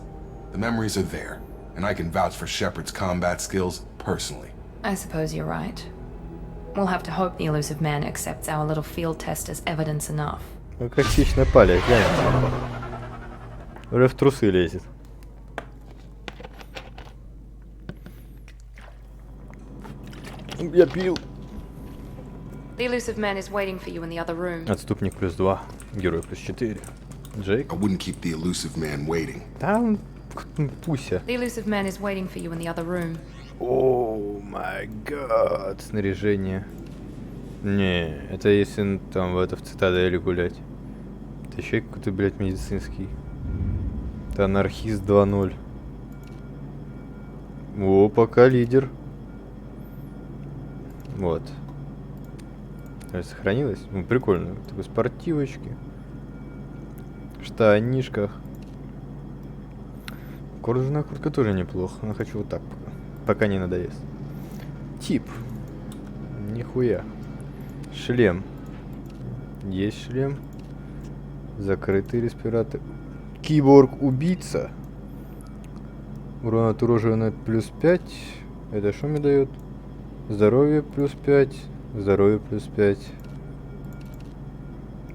M: The memories are there, and I can vouch for Shepard's combat skills personally.
B: I suppose you're right. We'll have to hope the elusive man accepts our little field test as evidence enough.
A: Ну как птичь на пале, глянь. Уже в трусы лезет. Я пил.
B: The elusive man is waiting for you in the other room.
A: Отступник +2, герой +4. Джейк.
M: I wouldn't keep the elusive man waiting.
A: Там Пуся.
B: The elusive man is waiting for you in the other room.
A: О май гад, снаряжение. Не, это если там в цитадели гулять. Это еще какой-то, блядь, медицинский. Это анархист 2.0. О, пока лидер. Вот. Сохранилось? Ну, прикольно. Такой спортивочки. В штанишках. Кожаная куртка тоже неплохо, но хочу вот так пока. Пока не надоест. Тип. Нихуя. Шлем. Есть шлем. Закрытый респиратор. Киборг-убийца. Урон от оружия на +5. Это что мне дает? Здоровье +5. Здоровье +5.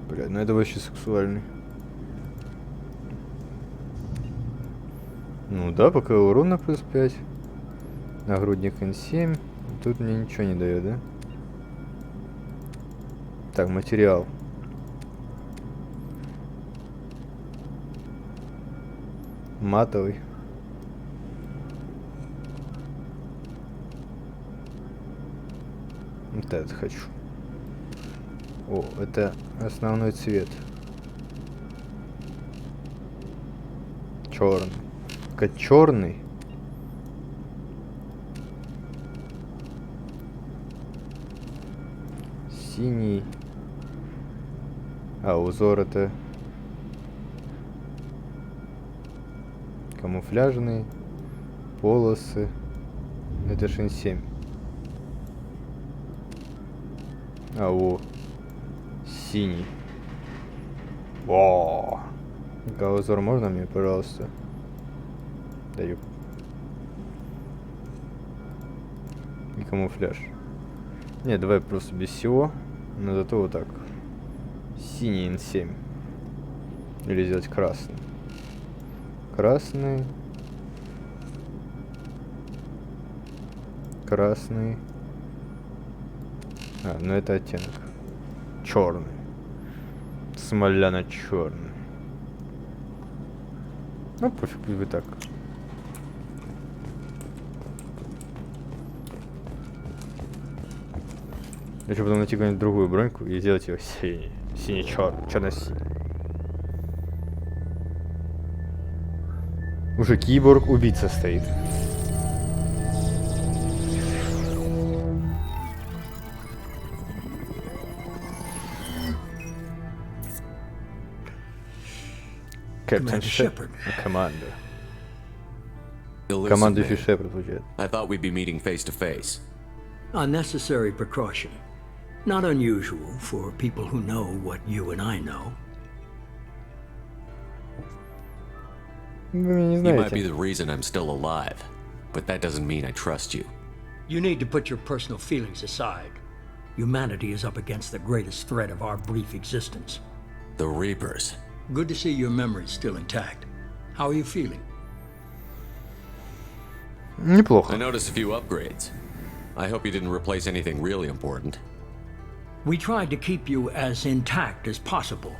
A: Бля, ну это вообще сексуальный. Ну да, пока урон на +5. Нагрудник N7. Тут мне ничего не дает, да? Так, материал. Матовый. Вот этот хочу. О, это основной цвет. Черный. Только черный. Синий. А узор это камуфляжные полосы. Это N7. А во. Синий. О. Узор можно мне, пожалуйста? Даю. И камуфляж. Не, давай просто без всего. Но зато вот так. Синий N7. Или сделать красный. Красный. Красный. А, ну это оттенок. Черный. Смоляно-черный. Ну, пофиг, пусть бы так. Хочу потом найти какую-нибудь другую броньку и сделать ее синий. Синий-черный. Черно-синий. Уже киборг-убийца стоит. Captain Shepard. Commander. Командующий Шепард звучит.
L: I thought we'd be meeting face to face.
C: A necessary precaution. Not unusual for people who know what you and I know.
A: Вы меня не
L: You
A: знаете.
L: might be the reason I'm still alive, but that doesn't mean I trust you.
C: You need to put your personal feelings aside. Humanity is up against the greatest threat of our brief existence.
L: The Reapers.
C: Good to see your memory's still intact. How are you feeling?
A: Неплохо.
L: I noticed a few upgrades. I hope you didn't replace anything really important.
C: We tried to keep you as intact as possible.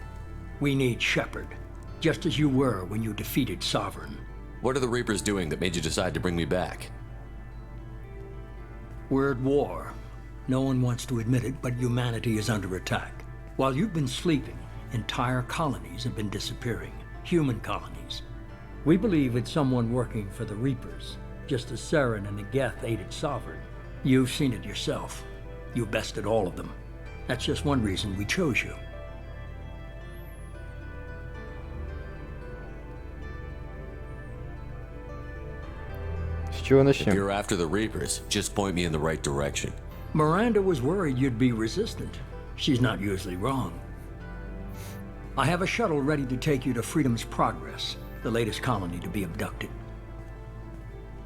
C: We need Shepard, just as you were when you defeated Sovereign.
L: What are the Reapers doing that made you decide to bring me back?
C: We're at war. No one wants to admit it, but humanity is under attack. While you've been sleeping, entire colonies have been disappearing. Human colonies. We believe it's someone working for the Reapers, just as Saren and Geth aided Sovereign. You've seen it yourself. You bested all of them. That's just one reason we chose you.
A: С чего
L: If
A: начнем?
L: you're after the Reapers, just point me in the right direction.
C: Miranda was worried you'd be resistant. She's not usually wrong. I have a shuttle ready to take you to Freedom's Progress, the latest colony to be abducted.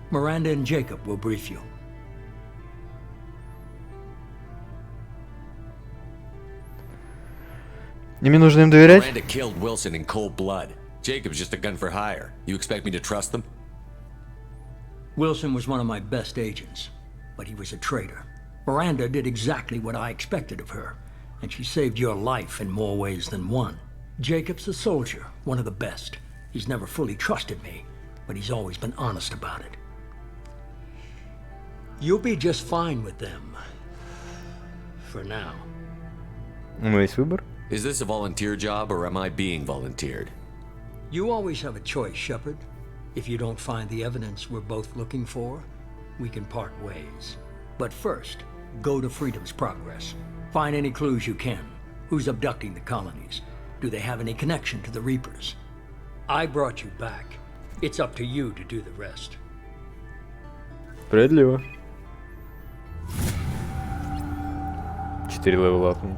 C: Miranda and Jacob will brief you.
A: И мне нужно им доверять?
L: Miranda killed Wilson in cold blood. Jacob's just a gun for hire. You expect me to trust them?
C: Wilson was one of my best agents, but he was a traitor. Miranda did exactly what I expected of her, and she saved your life in more ways than one. Jacob's a soldier, one of the best. He's never fully trusted me, but he's always been honest about it. You'll be just fine with them. For now.
A: У меня есть выбор.
L: Is this a volunteer job, or am I being volunteered?
C: You always have a choice, Shepard. If you don't find the evidence we're both looking for, we can part ways. But first, go to Freedom's Progress. Find any clues you can. Who's abducting the colonies? Do they have any connection to the Reapers? I brought you back. It's up to you to do the rest.
A: Справедливо. 4 левела апнул.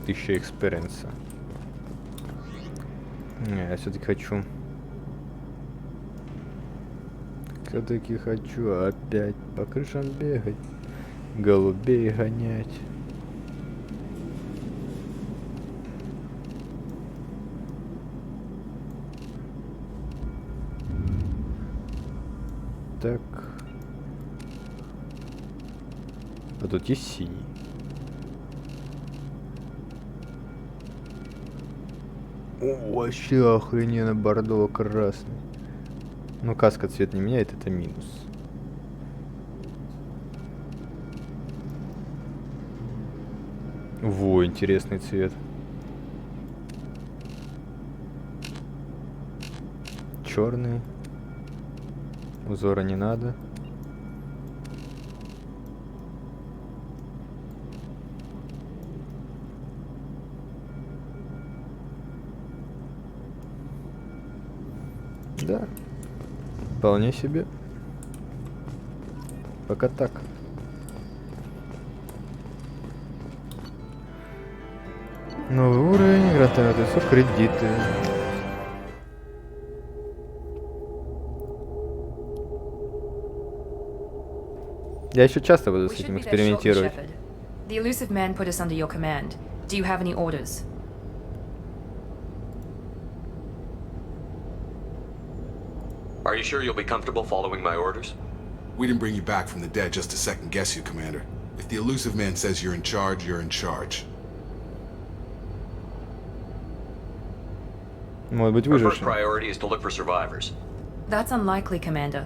A: Тысяча экспириенса. Не, я все-таки хочу. Все-таки хочу опять по крышам бегать, голубей гонять. Так. А тут есть синий. О, вообще охрененно бордово-красный. Но каска цвет не меняет, это минус. Во, интересный цвет. Черный. Узора не надо. Да. Вполне себе. Пока так. Новый уровень, гратовый ресурс, кредиты. Я еще часто буду с этим экспериментировать.
B: The elusive man put us under your command. Do you have any orders?
I: Are you sure you'll be comfortable following my orders?
M: We didn't bring you back from the dead just to second guess you, Commander. If the elusive man says you're in charge, you're in charge.
A: Может быть,
I: Our
A: выживешь.
I: first priority is to look for survivors.
B: That's unlikely, Commander.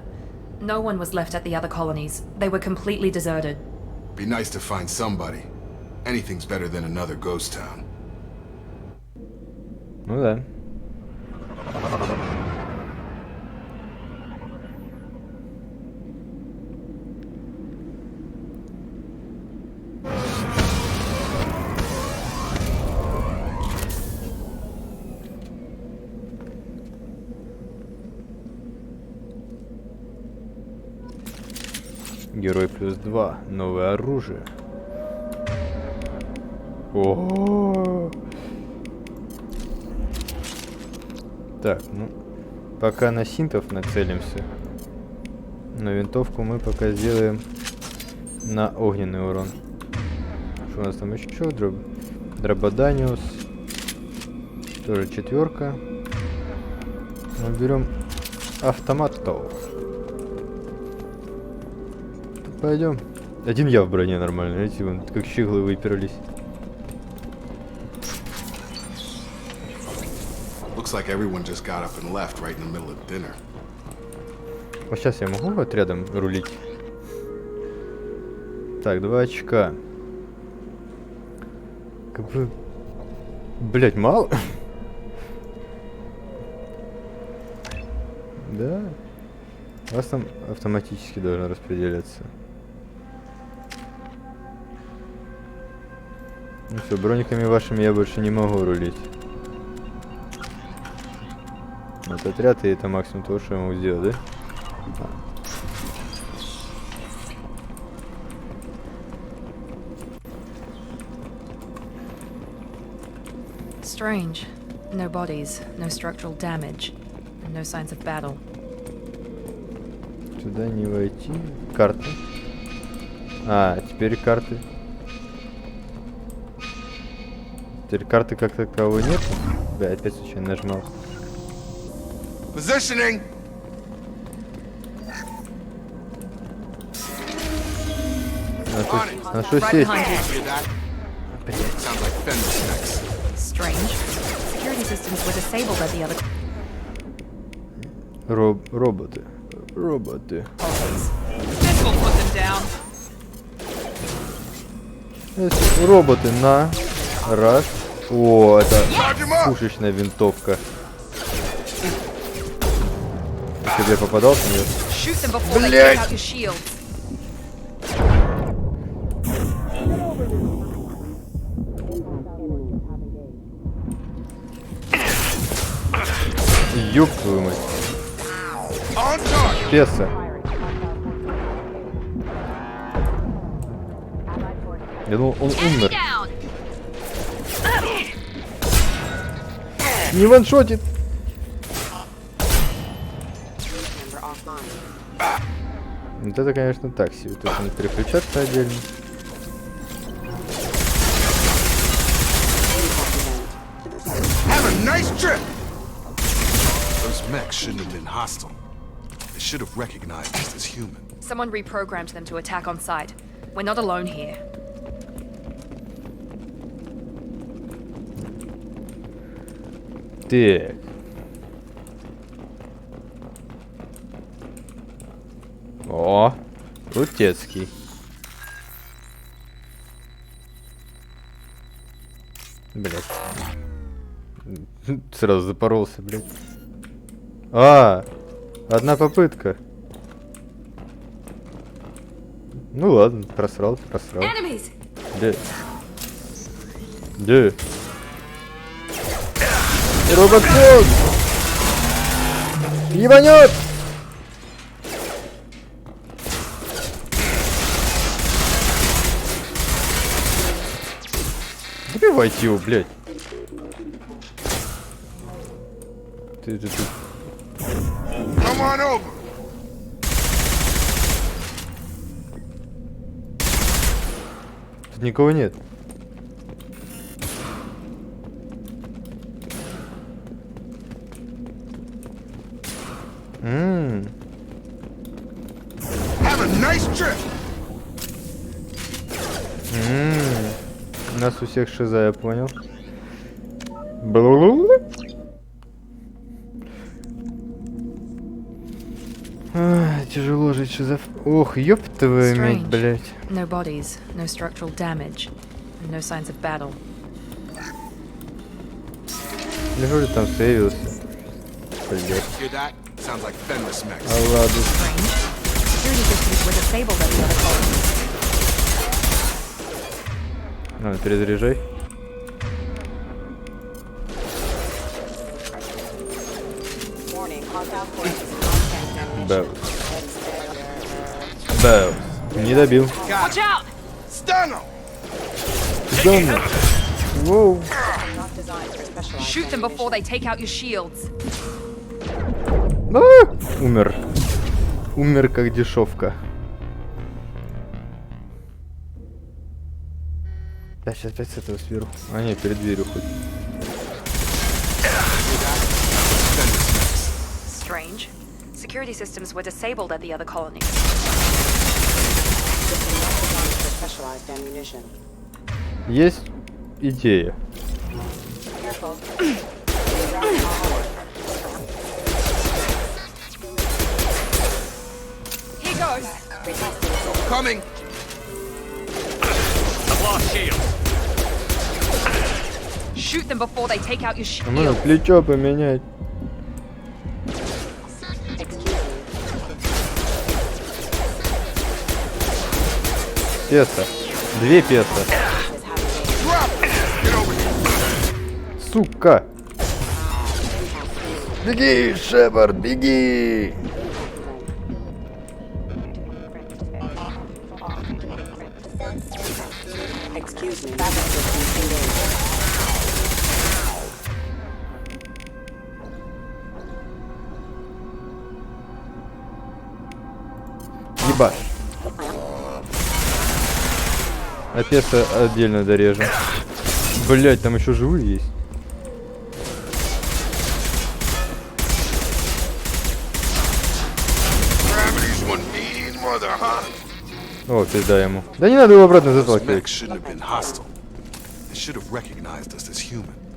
B: No one was left at the other colonies. They were completely deserted.
M: Be nice to find somebody. Anything's better than another ghost town.
A: Ну да. Герой +2. Новое оружие. О-о-о. Так, ну, пока на синтов нацелимся. Но винтовку мы пока сделаем на огненный урон. Что у нас там еще? Дрободаниус. Тоже 4. Мы берем автомат-то. Пойдем. Один я в броне нормально. Видите, вон как щиглы выперлись.
M: Looks like everyone just got up and left right in the middle of dinner.
A: Вот сейчас я могу отрядом рулить? Так, 2 очка. Как бы... Блять, мало? Да. У вас там автоматически должно распределяться. Ну все, брониками вашими я больше не могу рулить. Вот отряд, и это максимум того, что я могу сделать, да?
B: Strange. No bodies, no structural damage, and no signs of battle.
A: Сюда не войти. Карты. А, теперь карты. Теперь карты как таковой нет. Да, опять случайно нажимал.
M: Positioning.
A: На что сесть?
B: Strange. Security systems were disabled at the other.
A: Роботы. Роботы.
H: This will put them down.
A: Роботы на раз. О, это пушечная винтовка. Если я попадался, нет. Блять! Ёб твою мать. Песа. Я думал, он умер. Не ваншотит. Вот это, конечно, так себе. Тут надо переключаться отдельно.
M: Mechs shouldn't have been hostile. They should have recognized us as human.
B: Someone reprogrammed them to attack on sight. We're not alone here.
A: Так. О, крутецкий. Блять. Сразу запоролся, блять. А, одна попытка. Ну ладно, просрал. Да. Да. Робокон! Ебанет! Убивайте его, блядь. Ты.
M: Come on over.
A: Тут никого нет.
M: Have a nice trip.
A: У нас у всех шиза, я понял. Тяжело жить шизоф... Ох, ёб твою мать, блядь.
B: No bodies, no structural damage, and no signs of battle.
A: Лежу ли там сейвился? Блядь. А ладно.
B: Security systems were disabled at the other colony.
A: Ладно, перезаряжай. Бэус. Бэус. Не добил.
B: Stun
A: Воу.
B: Shoot them before they take out your shields.
A: Умер. Умер как дешевка. Да, сейчас опять с этого сверху. А не, перед дверью хоть.
O: Strange. Security systems were disabled at the other colonies.
A: Есть идея.
O: Here goes.
M: Coming.
G: I've lost shield.
O: Shoot them before they take out your
A: А можно
O: shield.
A: плечо поменять. Песо. 2 песо. Сука. Беги, Шепард, беги! Ебаш. А песо отдельно дорежем. Блять, там еще живые есть. О, пизда ему. Да не надо его обратно заталкивать.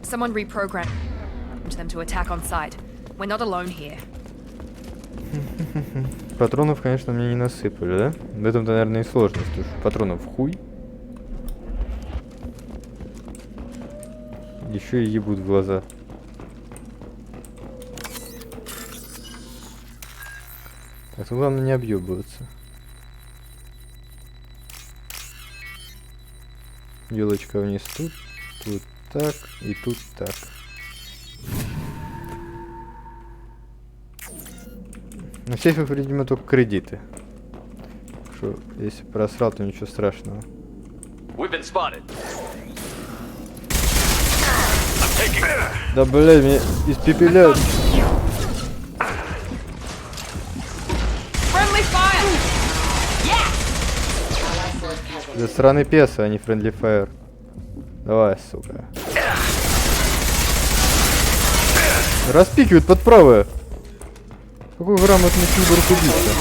O: Someone reprogrammed them to attack on sight. We're not alone here.
A: Патронов, конечно, мне не насыпали, да? В этом-то, наверное, и сложность. Уж патронов хуй. Еще и ебут в глаза. А тут главное не объебываться. Елочка вниз тут, тут так и тут так. На сейфах, видимо, только кредиты. Что, если просрал, то ничего страшного. Да, блядь, меня испепеляют. Да сраный песо, а не friendly fire. Давай, сука. Распикивают под правое. Какой грамотный киборг убийца.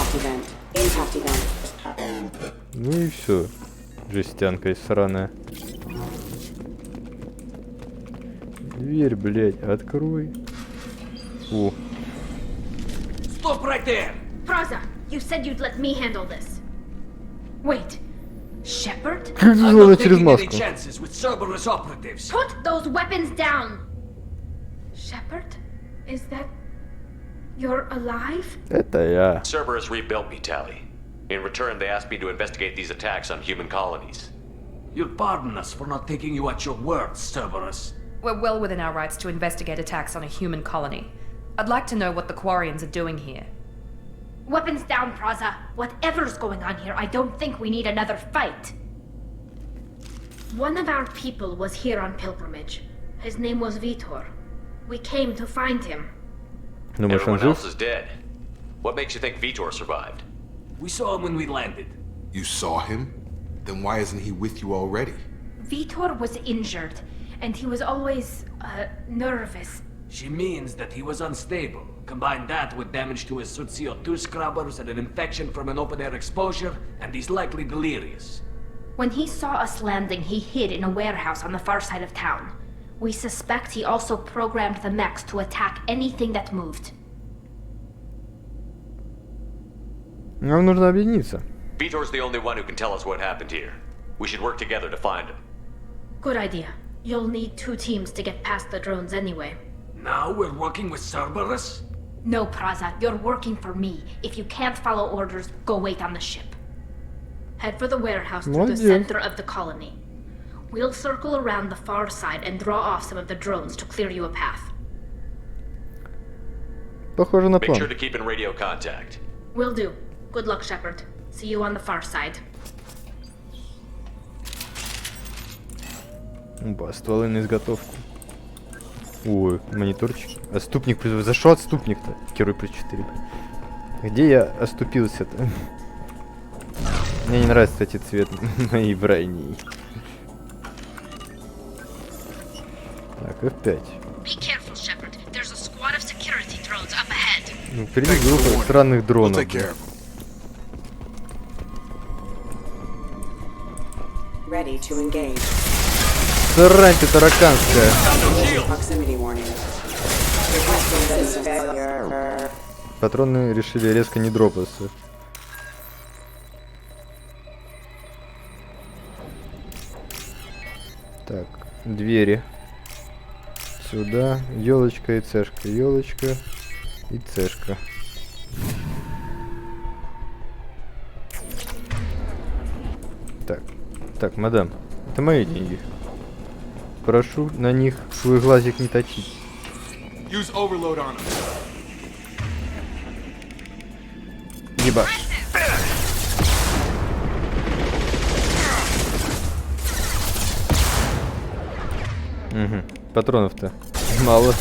A: Ну и все. Жестянка сраная. Дверь, блядь, открой. О.
P: Stop right there! Praza, you said you'd let me handle this. Wait, Shepard?
A: I'm not taking any
P: chances with Cerberus operatives. Put those weapons down! Shepard? Is that... You're alive?
A: Это я.
L: Cerberus rebuilt me, Tally. In return, they asked me to investigate these attacks on human colonies.
P: You'll pardon us for not taking you at your word, Cerberus.
O: We're well within our rights to investigate attacks on a human colony. I'd like to know what the Quarians are doing here.
P: Weapons down, Praza. Whatever's going on here, I don't think we need another fight. One of our people was here on pilgrimage. His name was Vitor. We came to find him.
L: Everyone else is dead. What makes you think Vitor survived?
P: We saw him when we landed.
M: You saw him? Then why isn't he with you already?
P: Vitor was injured, and he was always, nervous. She means that he was unstable. Combine that with damage to his suit CO2 scrubbers and an infection from an open-air exposure, and he's likely delirious. When he saw us landing, he hid in a warehouse on the far side of town. We suspect he also programmed the mechs to attack anything that moved.
A: Нам нужно объединиться.
L: Vitor's the only one who can tell us what happened here. We should work together to find him.
P: Good idea. You'll need 2 teams to get past the drones anyway. Now we're working with Cerberus? No, Praza. You're working for me. If you can't follow orders, go wait on the ship. Head for the warehouse through the center of the colony. We'll circle around the far side and draw off some of the drones to clear you a path.
A: Похоже на план.
L: Make sure to keep in radio contact.
P: Will do. Good luck, Shepard. See you on the far side.
A: Опа, стволы на изготовку. Ой, мониторчик. Отступник призыв. За что отступник-то? Герой плюс 4. Где я оступился-то? Мне не нравится, кстати, цвет моей брони. Так, F5. Ну, впереди группа странных дронов. Срань ты тараканская. Патроны решили резко не дропаться. Так, двери. Сюда. Елочка и цешка. Елочка и цешка. Так. Так, мадам. Это мои деньги. Прошу на них свой глазик не точить. Ебаш. Угу. Патронов-то мало.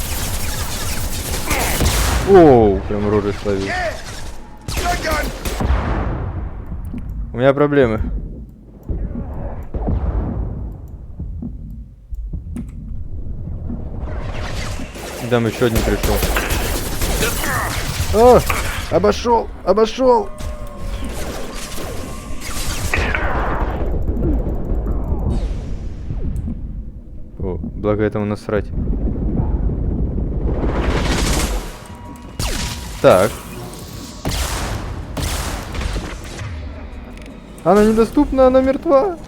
A: Оу, прям рожей словил. У меня проблемы. Дам еще один пришел. О! Обошел! Обошел! О, благо этому насрать. Так. Она недоступна, она мертва.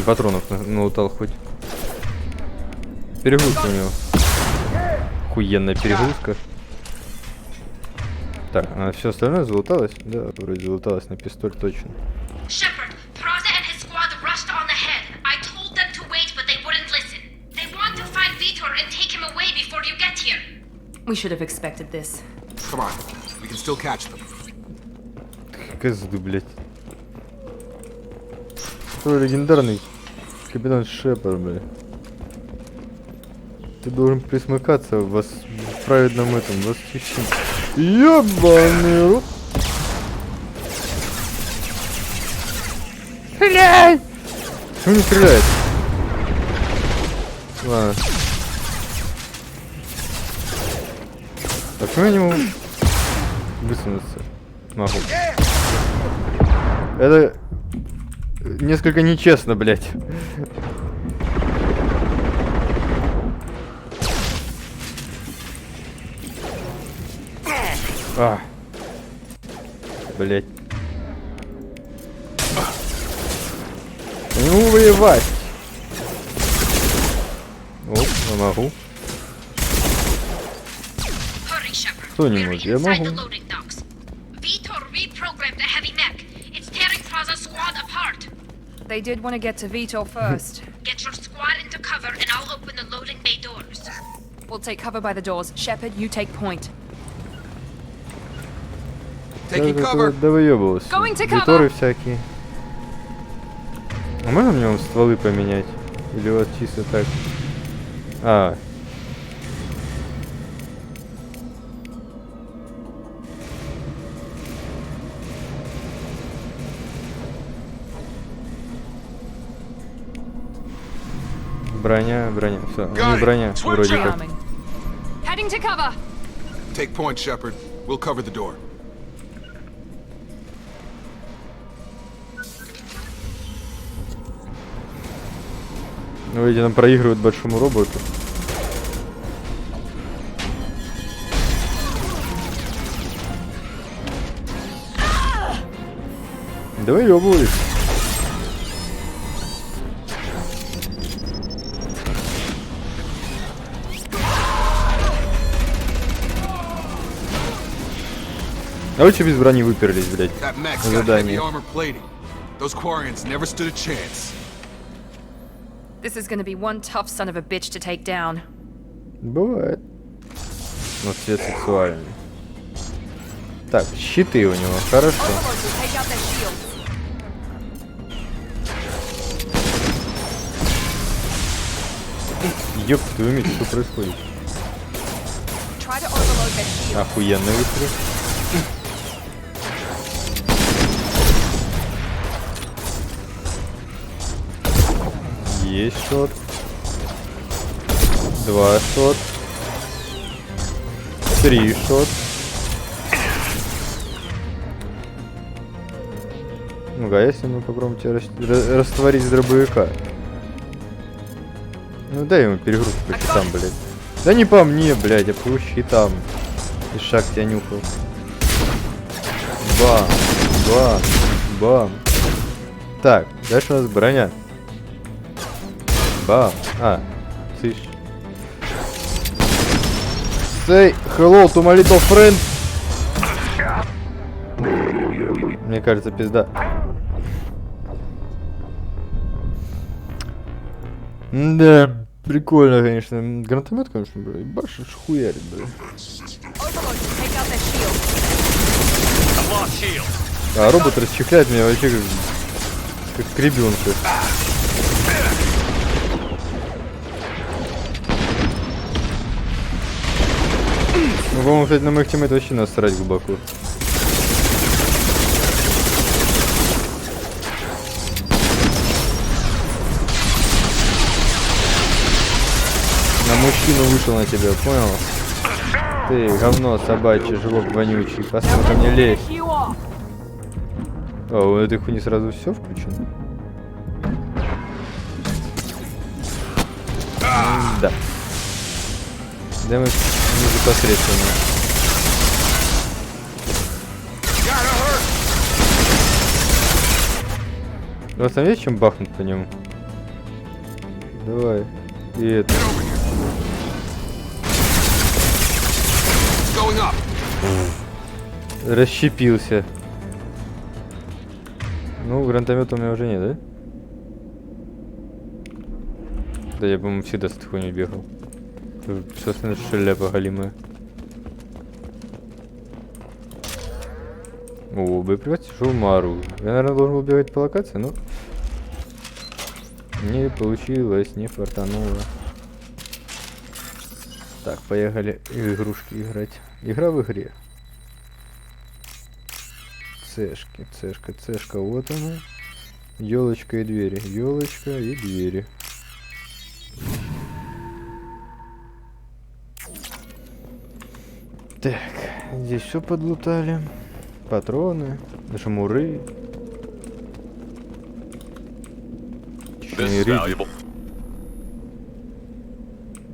A: Патронов налутал хоть. Перегрузка у него. Охуенная перегрузка. Так, а все остальное залуталось? Да, вроде залуталось на пистоль точно.
O: We should have expected this.
M: Come on, we can still catch them.
A: Козды, блядь. Твой легендарный капитан Шепард, блядь. Ты должен присмыкаться в праведном этом восхищении. Ёбаный рот. Стреляй! Почему не стреляет? Ладно. А почему я не могу высунуться? Могу. Это несколько нечестно, блядь. А. Блядь. Я не могу воевать. Оп, я могу. Кто не может? Я могу.
O: They did want to get to Vitor first.
H: Get your squad into cover and I'll open the loading bay doors.
O: We'll take cover by the doors. Shepard, you take point.
A: Да выебывался. Виторы всякие. А можно мне стволы поменять? Или у вас чисто так? А. Броня, броня, все. Не броня, вроде как.
O: Heading to cover.
M: Take point, Shepard. We'll cover the door.
A: Ну, эти нам проигрывают большому роботу. Давай ёбывай. А вы че без брони выперлись, блядь? Задание.
O: This is gonna be one tough son of a bitch to take down.
A: Бывает. Но цвет сексуальный. Так, щиты у него, хорошо. Ёб твою мать, что происходит? Охуенно выстрел. Есть шот. 2 шот. 3 шот. Ну-ка, а если мы попробуем тебя растворить с дробовика? Ну дай ему перегрузку по щитам, блядь. Да не по мне, блядь, а по щитам. И шаг тебя нюхал. Бам, бам, бам. Так, дальше у нас броня. Бам. А, слышь. Say hello to my little friend. Мне кажется, пизда. Да, прикольно, конечно. Гранатомет, конечно, бля, ебашь, хуярит, бля. А робот расчехляет меня вообще как ребенка. Ну, по-моему, кстати, на моих тиммейтов вообще насрать глубоко. На мужчину вышел на тебя, понял? Ты говно собачье, живок вонючий, посмотри ко мне лезь. А, у этой хуйни сразу все включено? Да. Да мы непосредственно. У вас там есть чем бахнуть по нему? Давай. И это. Расщепился. Ну, гранатомета у меня уже нет, да? Да я, по-моему, всегда с этой хуйней бегал. Собственно, шляпа голимая. О, боеприпас тяжелому оружию. Я, наверное, должен был бегать по локации, но... Не получилось, не фартануло. Так, поехали в игрушки играть. Игра в игре. Цешки, цешка, вот она. Елочка и двери, елочка и двери. Так, здесь все подлутали. Патроны, шамуры.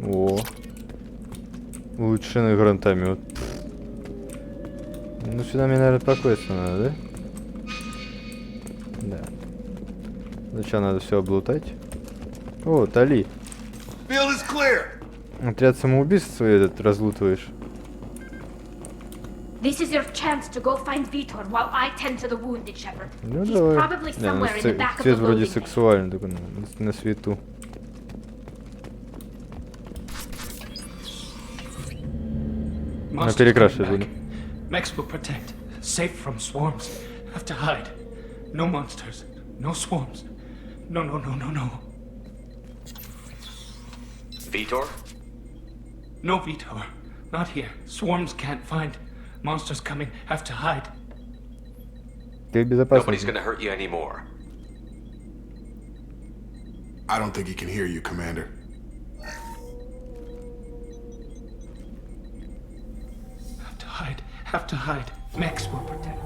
A: О, улучшенный гранатомет. Ну сюда мне, наверное, покоиться надо, да? Да. Сначала надо все облутать. О, Тали. Отряд самоубийств свой этот разлутываешь.
Q: This is your chance to go find Vitor while I tend to the wounded, Shepard.
A: Ну
Q: He's
A: давай.
Q: probably somewhere in the back of the
A: Цвет вроде
Q: loading bay.
A: сексуальный, такой на свету. На перекрашивай буду.
R: Max will protect. Safe from swarms. Have to hide. No monsters. No swarms. No.
L: Vitor?
R: No Vitor. Not here. Swarms can't find. Monsters coming. Have to hide.
A: Ты в безопасности.
L: Nobody's gonna hurt you anymore.
M: I don't think he can hear you, Commander.
R: Have to hide. Max will protect.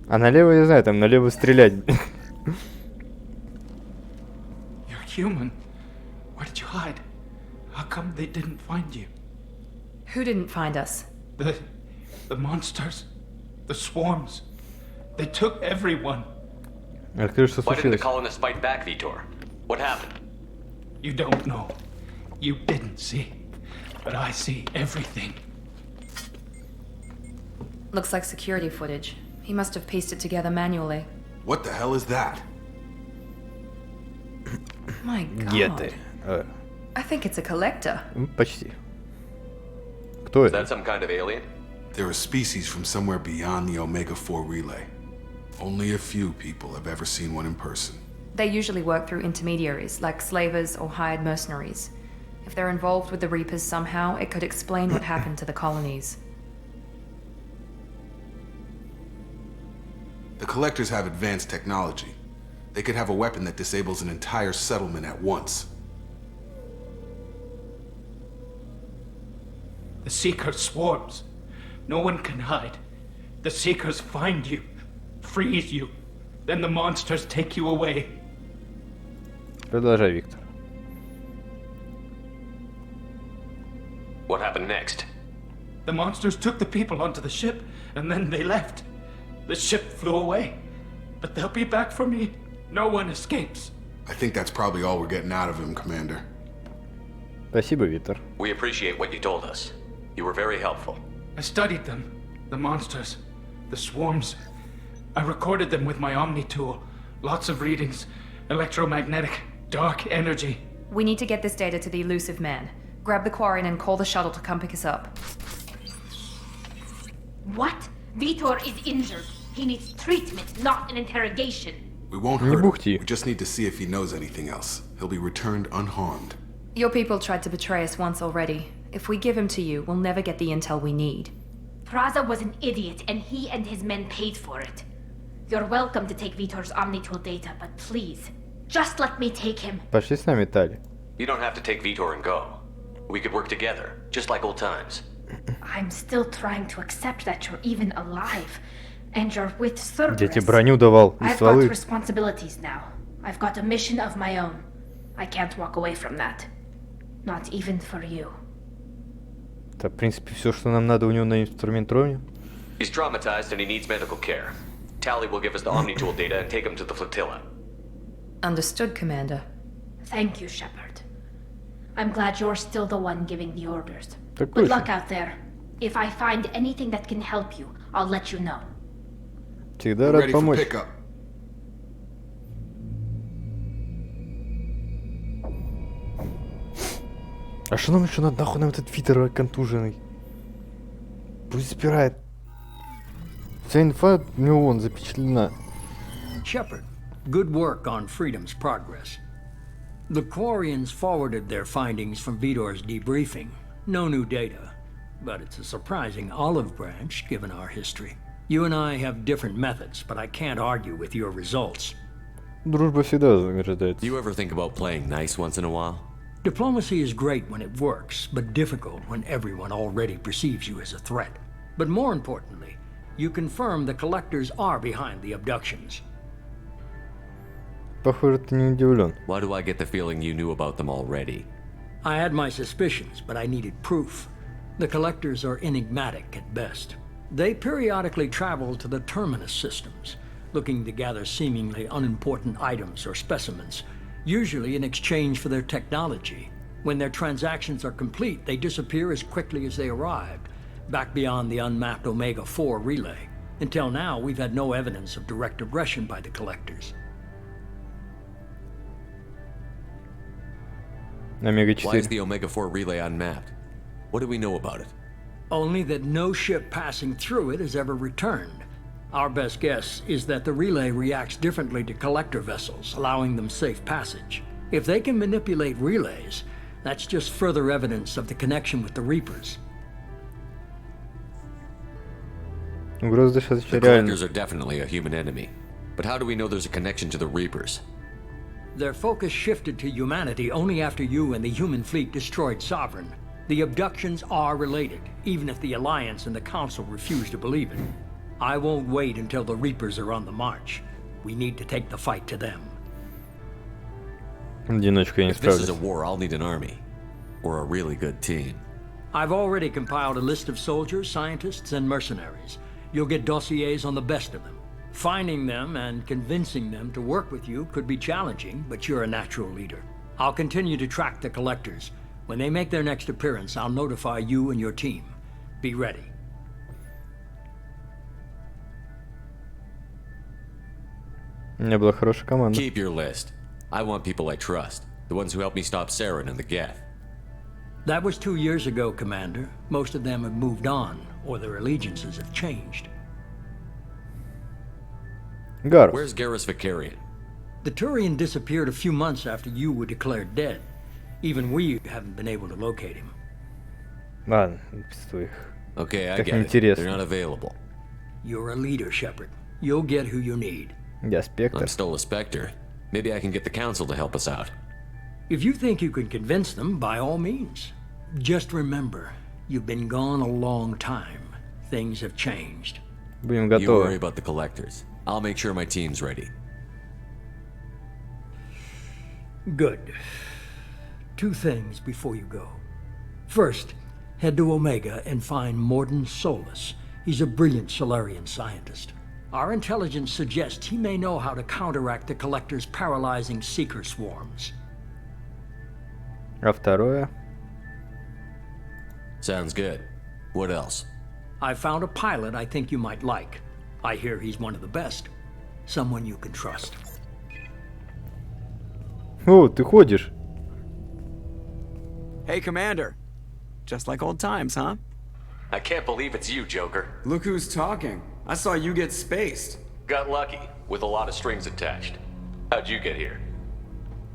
A: А налево, я знаю, там налево стрелять.
R: You're human. Where did you hide? How come they didn't find you?
O: Who didn't find us?
R: The monsters. The swarms. They took everyone.
L: Why didn't the colonists fight back, Vitor? What happened?
R: You don't know. You didn't see. But I see everything.
O: Looks like security footage. He must have pieced it together manually.
M: What the hell is that?
O: My God.
A: Где ты?
O: I think it's a collector.
A: Почти. Кто
L: Is
A: это?
L: that some kind of alien?
M: They're a species from somewhere beyond the Omega-4 relay. Only a few people have ever seen one in person.
O: They usually work through intermediaries, like slavers or hired mercenaries. If they're involved with the Reapers somehow, it could explain what happened to the colonies.
M: The Collectors have advanced technology. They could have a weapon that disables an entire settlement at once.
R: The Seeker swarms. No one can hide. The Seekers find you, freeze you. Then the monsters take you away.
A: Продолжай, Виктор.
L: What happened next?
R: The monsters took the people onto the ship, and then they left. The ship flew away. But they'll be back for me. No one escapes.
M: I think that's probably all we're getting out of him, Commander.
A: Спасибо, Виктор.
L: We appreciate what you told us. You were very helpful.
R: I studied them. The monsters. The swarms. I recorded them with my Omni tool. Lots of readings. Electromagnetic. Dark energy.
O: We need to get this data to the elusive man. Grab the Quarian and call the shuttle to come pick us up.
Q: What? Vitor is injured. He needs treatment, not an interrogation.
M: We won't hurt him. We just need to see if he knows anything else. He'll be returned unharmed.
O: Your people tried to betray us once already. If we give him to you, we'll never get the intel we need.
Q: Praza was an idiot, and he and his men paid for it. You're welcome to take Vitor's Omnitool data, but please, just let me take him.
A: Пошли с нами, Тали.
L: You don't have to take Vitor and go. We could work together, just like old times.
Q: I'm still trying to accept that you're even alive, and you're with Cerberus.
A: Я тебе броню давал и
Q: I've got
A: стволы.
Q: responsibilities now. I've got a mission of my own. I can't walk away from that. Not even for you.
A: Это, в принципе, все, что нам надо у него на инструментроне.
L: He's traumatized and he needs medical care. Tally will give us the Omnitool data and take him to the flotilla.
O: Understood, Commander.
Q: Thank you, Shepard. I'm glad you're still the one giving the orders.
A: Так
Q: Good
A: точно.
Q: luck out there. If I find anything that can help you, I'll let you know.
A: Всегда рад
M: Ready for
A: помочь.
M: pickup.
A: А что нам еще надо? Нахуй нам этот Витер контуженный? Пусть забирает. Вся инфа у него вон запечатлена.
C: Shepard, good work on Freedom's progress. The Quarians forwarded their findings from Vitor's debriefing. No new data, but it's a surprising olive branch given our history. You and I have different methods, but I can't argue with your results.
A: Дружба всегда заграждается.
I: Do you ever think about playing nice once in a while?
C: Diplomacy is great when it works, but difficult when everyone already perceives you as a threat. But more importantly, you confirm the Collectors are behind the abductions.
A: Похоже, ты не удивлен.
I: Why do I get the feeling you knew about them already?
C: I had my suspicions, but I needed proof. The Collectors are enigmatic at best. They periodically travel to the Terminus systems, looking to gather seemingly unimportant items or specimens, usually in exchange for their technology. When their transactions are complete, they disappear as quickly as they arrived, back beyond the unmapped Omega-4 relay. Until now, we've had no evidence of direct aggression by the Collectors.
A: Омега-4.
I: Why is the Omega-4 relay unmapped? What do we know about it?
C: Only that no ship passing through it has ever returned. Our best guess is that the relay reacts differently to collector vessels, allowing them safe passage. If they can manipulate relays, that's just further evidence of the connection with the Reapers.
A: Угроза сейчас
I: The
A: реально.
I: Collectors are definitely a human enemy. But how do we know there's a connection to the Reapers?
C: Their focus shifted to humanity only after you and the human fleet destroyed Sovereign. The abductions are related, even if the Alliance and the Council refuse to believe it. I won't wait until the Reapers are on the march. We need to take the fight to them.
A: Одиночка я не
I: If this is a
A: справлюсь.
I: war, I'll need an army. Or a really good team.
C: I've already compiled a list of soldiers, scientists, and mercenaries. You'll get dossiers on the best of them. Finding them and convincing them to work with you could be challenging, but you're a natural leader. I'll continue to track the Collectors. When they make their next appearance, I'll notify you and your team. Be ready.
A: У меня была хорошая команда.
I: Keep your list. I want people I trust. The ones who helped me stop Saren and the Geth.
C: That was 2 years ago, Commander. Most of them have moved on, or their allegiances have changed.
A: Гарус.
I: Where's Garrus Vicarian?
C: The Turian disappeared a few months after you were declared dead. Even we haven't been able to locate him.
A: Ладно, пиздуй их.
L: Okay, I
A: Как
L: get it.
A: неинтересно.
L: They're not available.
C: You're a leader, Shepard. You'll get who you need.
A: Я Спектр.
L: I'm still a Spectre. Maybe I can get the Council to help us out.
C: If you think you can convince them, by all means. Just remember, you've been gone a long time. Things have changed.
A: Будем
L: You worry
A: готовы.
L: about the collectors. I'll make sure my team's ready.
C: Good. Two things before you go. First, head to Omega and find Morden Solus. He's a brilliant Solarian scientist. Our intelligence suggests he may know how to counteract the Collector's paralyzing seeker swarms.
A: А второе?
L: Sounds good. What else?
C: I found a pilot I think you might like. I hear he's one of the best. Someone you can trust.
A: О, ты ходишь.
D: Hey, Commander. Just like old times, huh?
L: I can't believe it's you, Joker.
D: Look who's talking. I saw you get spaced.
L: Got lucky, with a lot of strings attached. How'd you get here?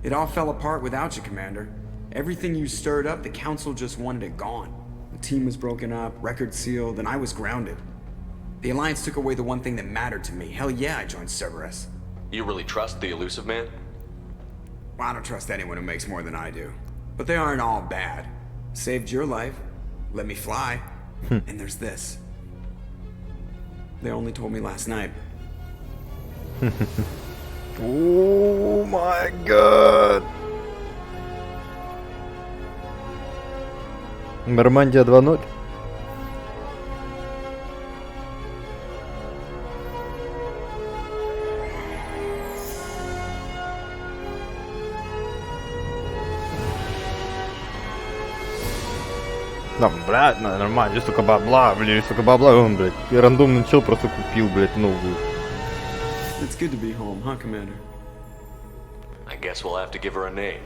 D: It all fell apart without you, Commander. Everything you stirred up, the Council just wanted it gone. The team was broken up, record sealed, and I was grounded. The Alliance took away the one thing that mattered to me. Hell yeah, I joined Cerberus.
L: You really trust the Elusive Man?
D: Well, I don't trust anyone who makes more than I do. But they aren't all bad. Saved your life, let me fly, and there's this. They only told me last night.
A: Oh my god. Нормандия 2.0. Да, блядь, нормально, здесь столько бабла, блядь, столько бабла, он, блядь, и рандомный чел просто купил, блядь, новую.
D: It's good to be home, huh, Commander?
L: I guess we'll have to give her a name.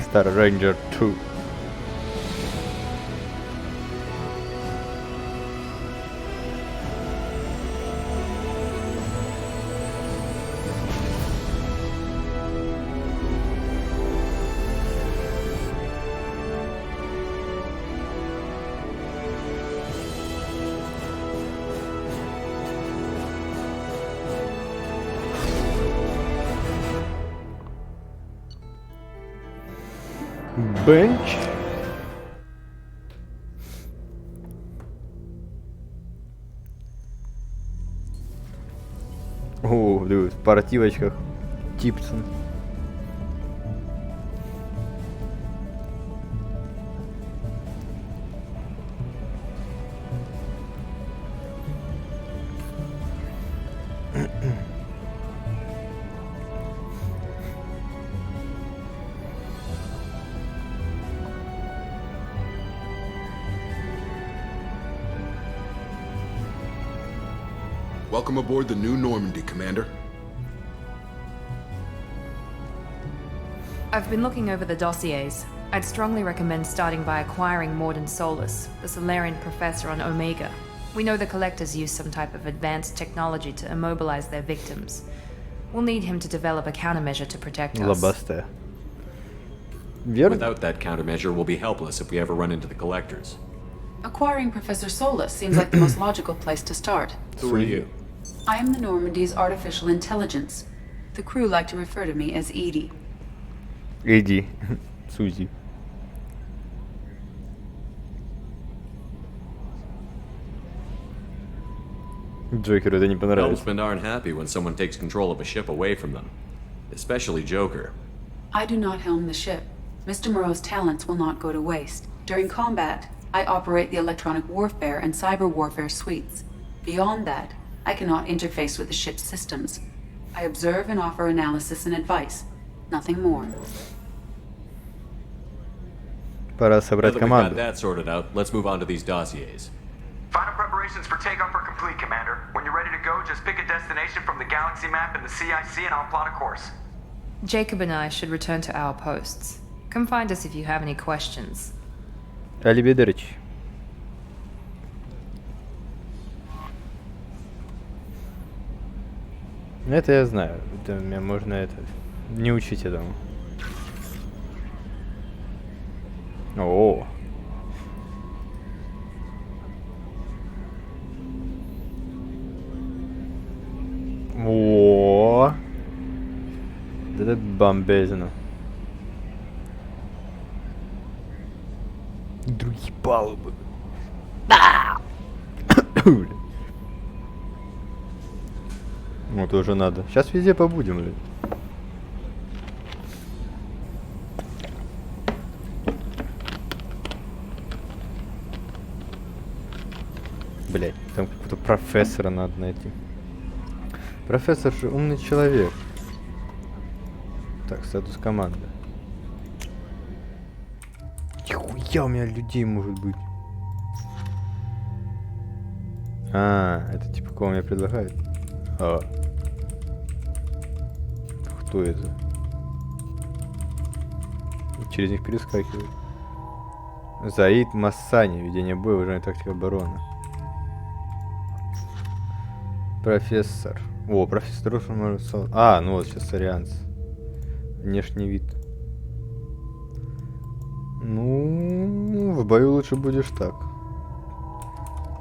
A: Star Ranger 2. Бенч. О, в спортивочках. Типсон.
M: Welcome aboard the new Normandy, Commander.
O: I've been looking over the dossiers. I'd strongly recommend starting by acquiring Morden Solus, the Solarian professor on Omega. We know the Collectors use some type of advanced technology to immobilize their victims. We'll need him to develop a countermeasure to protect us.
A: Лобастая.
L: Without that countermeasure, we'll be helpless if we ever run into the Collectors.
F: Acquiring Professor Solus seems like the most logical place to start.
L: Who are you?
F: I am the Normandy's artificial intelligence. The crew like to refer to me as Edie.
A: Иди, Сузи. Джокеру это не понравилось.
L: Helmsmen aren't happy when someone takes control of a ship away from them. Especially Joker.
F: I do not helm the ship. Mr. Moreau's talents will not go to waste. During combat, I operate the electronic warfare and cyber warfare suites. Beyond that, I cannot interface with the ship's systems. I observe and offer analysis and advice. Nothing more.
A: Пора собрать
L: Now that we've got
A: команду.
L: that sorted out, let's move on to these dossiers.
G: Final preparations
S: Preparations for takeoff are complete, Commander. When you're ready to go, just pick a destination from the galaxy map in the CIC and I'll plot a course.
O: Jacob and I should return to our posts. Come find us if you have any questions.
A: Arrivederci. Это я знаю. Это мне можно это не учить этому. О. О. Это бомбезно. Другие палубы. Вот уже надо. Сейчас везде побудем, блин. Блять, там какого-то профессора надо найти. Профессор же умный человек. Так, статус команды. Нихуя у меня людей может быть. А, это типа кого мне предлагают? А. Кто это? Через них перескакивает. Заид Массани. Ведение боя, уже тактика обороны. Профессор. О, профессор. А, ну вот сейчас арианц. Внешний вид. Ну, в бою лучше будешь так.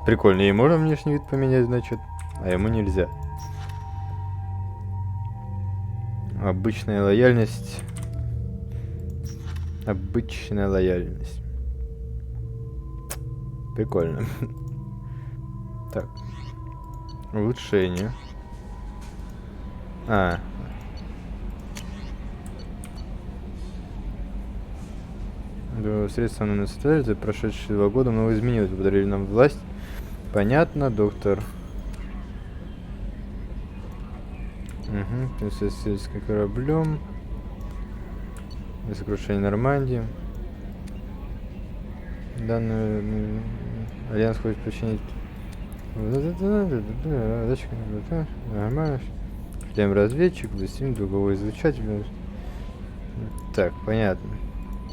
A: Прикольно. Ей можно внешний вид поменять, значит, а ему нельзя. Обычная лояльность. Обычная лояльность. Прикольно. Так. Улучшение. А. Средства на настоящее, за прошедшие 2 года много изменилось. Подарили нам власть. Понятно, доктор. Угу. Сельским кораблем. Для сокрушения Нормандии. Данный альянс хочет починить. Нормально. Шлем разведчик, достигнет дуговой излучатель. Так, понятно.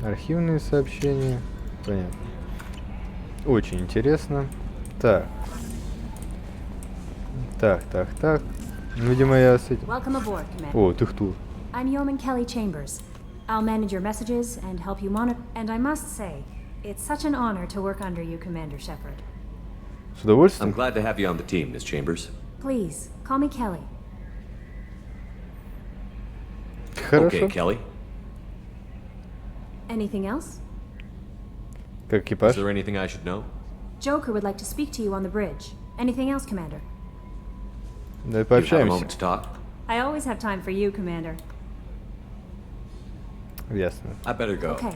A: Архивные сообщения. Понятно. Очень интересно. Так. Так. Видимо, я с этим...
T: Welcome aboard, Commander.
A: О, ты кто?
T: I'm Yeoman Kelly Chambers. I'll manage your messages and help you monitor. And I must say, it's such an honor to work under you, Commander Shepard.
A: С удовольствием.
L: I'm glad to have you on the team, Miss Chambers.
T: Please, call me Kelly.
A: Хорошо.
L: Okay, Kelly.
T: Anything else?
A: Как экипаж?
L: Is there anything I should know?
T: Joker would like to speak to you on the bridge. Anything else, Commander?
A: Давай пообщаемся.
T: I always have time for you, Commander.
A: Ясно.
L: I better go.
T: Okay.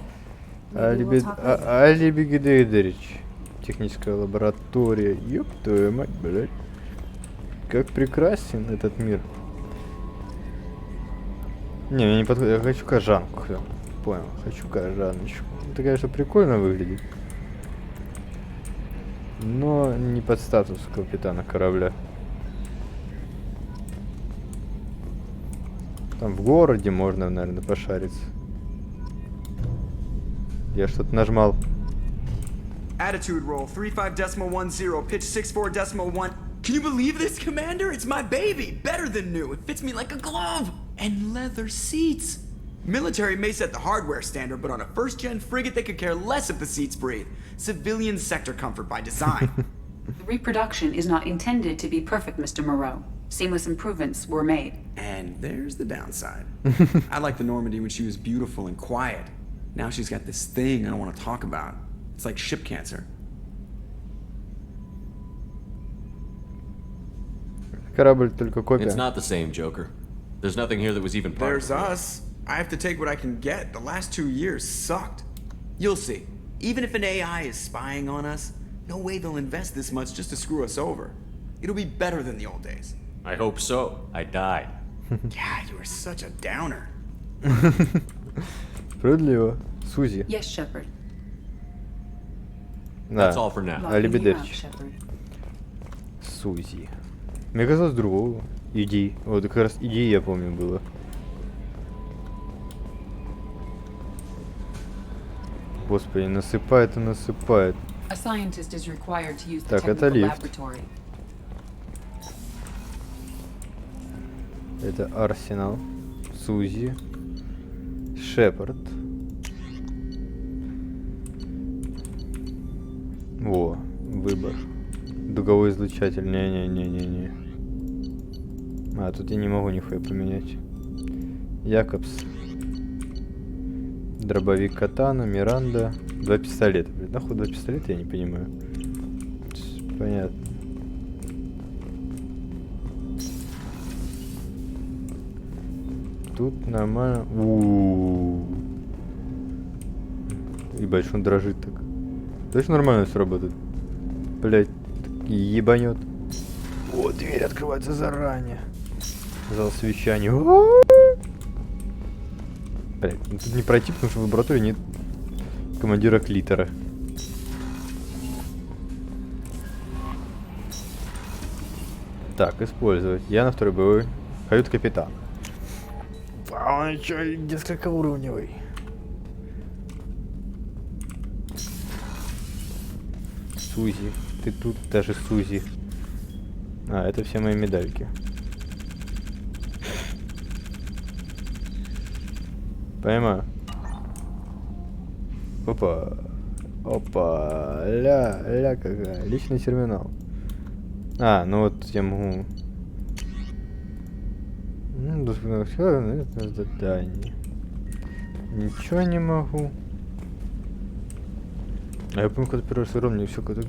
A: Алибигидерич. Техническая лаборатория. Ёб твою мать, блядь. Как прекрасен этот мир. Не, мне не подходит. Я хочу кожанку. Понял. Хочу кожаночку. Это, конечно, прикольно выглядит. Но не под статус капитана корабля. Там в городе можно, наверное, пошариться. Я что-то нажмал.
D: Attitude roll 35.10, pitch 64.1. Can you believe this, Commander? It's my baby! Better than new. It fits me like a glove! And leather seats! Military may set the hardware standard, but on a first-gen frigate they could care less if the seats breathe. Civilian sector comfort by design.
F: The reproduction is not intended to be perfect, Mr. Moreau. Seamless improvements were made.
D: And there's the downside. I liked the Normandy when she was beautiful and quiet. Now she's got this thing I don't want to talk about. It's like ship cancer.
A: Корабль только копия.
L: It's not the same, Joker. There's nothing here that was even part
D: There's
L: of it.
D: us. I have to take what I can get. The last 2 years sucked. You'll see. Even if an AI is spying on us, no way they'll invest this much just to screw us over. It'll be better than the old days.
L: I hope so. I died.
D: Yeah, you were such a downer.
A: Справедливо. Сузи.
F: Yes, Shepard.
A: Да.
L: That's all for now.
A: Алибидерч. Сузи. Мне казалось другого. Иди. Вот как раз иди, я помню, было. Господи, насыпает и насыпает. Так, это лифт. Это Арсенал. Сузи. Шепард. Во, выбор. Дуговой излучатель. Не-не-не-не-не. А, тут я не могу нихуя поменять. Якобс. Дробовик Катана, Миранда. 2 пистолета. Блин, нахуй 2 пистолета, я не понимаю. Понятно. Тут нормально. Ебать, он дрожит так. Точно нормально все работает? Блять, ебанет. О, дверь открывается заранее. Зал совещания. Блять, ну тут не пройти, потому что в лаборатории нет командира клитора. Так, использовать. Я на второй боевой. Кают-капитан. А он еще несколько уровневый. Сузи. Ты тут даже Сузи. А, это все мои медальки. Поймаю. Опа. Опа. Ля какая. Личный терминал. А, ну вот я могу... Задание. Ничего не могу. А я помню, когда первый раз играл, мне все как-то...